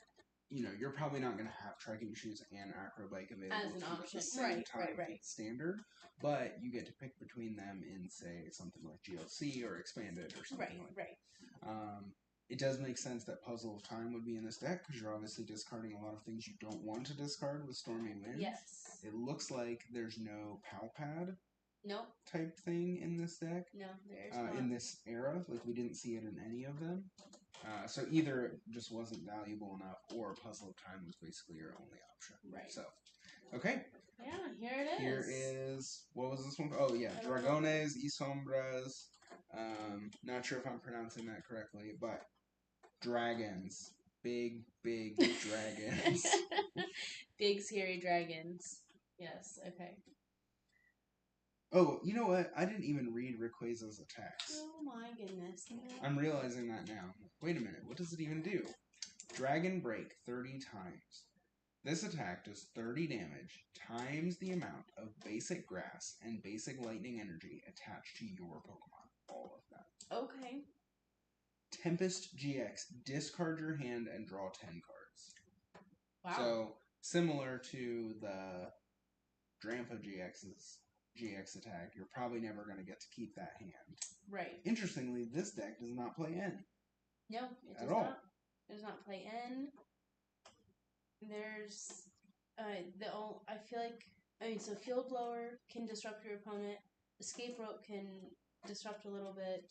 you're probably not going to have trekking shoes and acrobike available as an option, at the same time standard, but you get to pick between them in, say, something like GLC or expanded or something like that. It does make sense that Puzzle of Time would be in this deck because you're obviously discarding a lot of things you don't want to discard with Stormy Winds. Yes. It looks like there's no Palpad Nope. type thing in this deck. No, there's not. In this era, like we didn't see it in any of them. So either it just wasn't valuable enough, or Puzzle of Time was basically your only option. Right. So, okay. Yeah, here it is. Here is, what was this one? Oh yeah, Dragones y Sombras. Not sure if I'm pronouncing that correctly, but dragons. Big dragons. Big scary dragons. Yes, okay. Oh, you know what? I didn't even read Rayquaza's attacks. Oh my goodness. I'm realizing that now. Wait a minute, what does it even do? Dragon Break 30 times. This attack does 30 damage times the amount of basic grass and basic lightning energy attached to your Pokemon. All of that. Okay. Tempest GX. Discard your hand and draw 10 cards. Wow. So, similar to the Drampa GX's GX attack, you're probably never going to get to keep that hand. Right. Interestingly, this deck does not play N. No, it does not. It does not play N. There's I feel like so Field Blower can disrupt your opponent. Escape Rope can disrupt a little bit.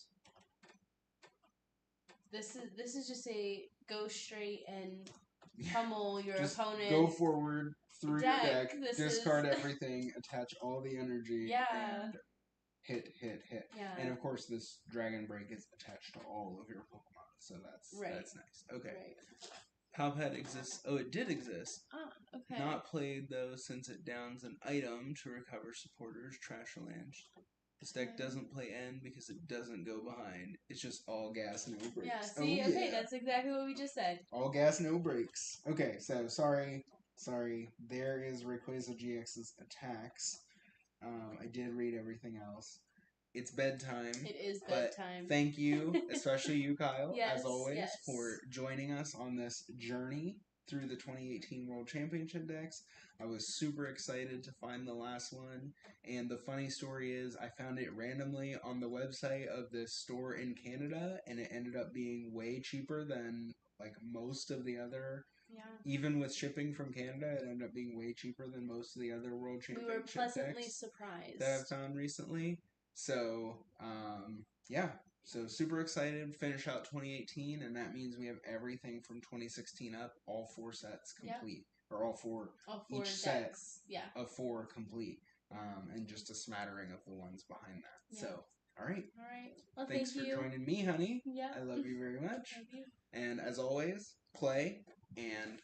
This is just a go straight and pummel your opponent. Go forward through your deck, discard everything, attach all the energy, and hit. Yeah. And of course, this Dragon Break is attached to all of your Pokemon, so that's nice. Okay. Right. Palpad exists. Oh, it did exist. Ah, okay. Not played, though, since it downs an item to recover supporters' trash land. This deck doesn't play N because it doesn't go behind. It's just all gas, no brakes. Yeah, see? Oh, okay, that's exactly what we just said. All gas, no brakes. Okay, so, sorry. There is Rayquaza GX's attacks. I did read everything else. It's bedtime. It is bedtime. Thank you, especially you, Kyle, yes, as always, for joining us on this journey through the 2018 World Championship decks. I was super excited to find the last one, and the funny story is I found it randomly on the website of this store in Canada, and it ended up being way cheaper than like most of the other. Yeah. Even with shipping from Canada, it ended up being way cheaper than most of the other World Championship decks. We were pleasantly surprised. That I've found recently. So, yeah. So, super excited to finish out 2018, and that means we have everything from 2016 up, all 4 sets complete. Yeah. Or all four each decks. Set of 4 complete. And just a smattering of the ones behind that. Yeah. So, all right. Well, thanks for joining me, honey. Yeah. I love you very much. Love you. And as always, play and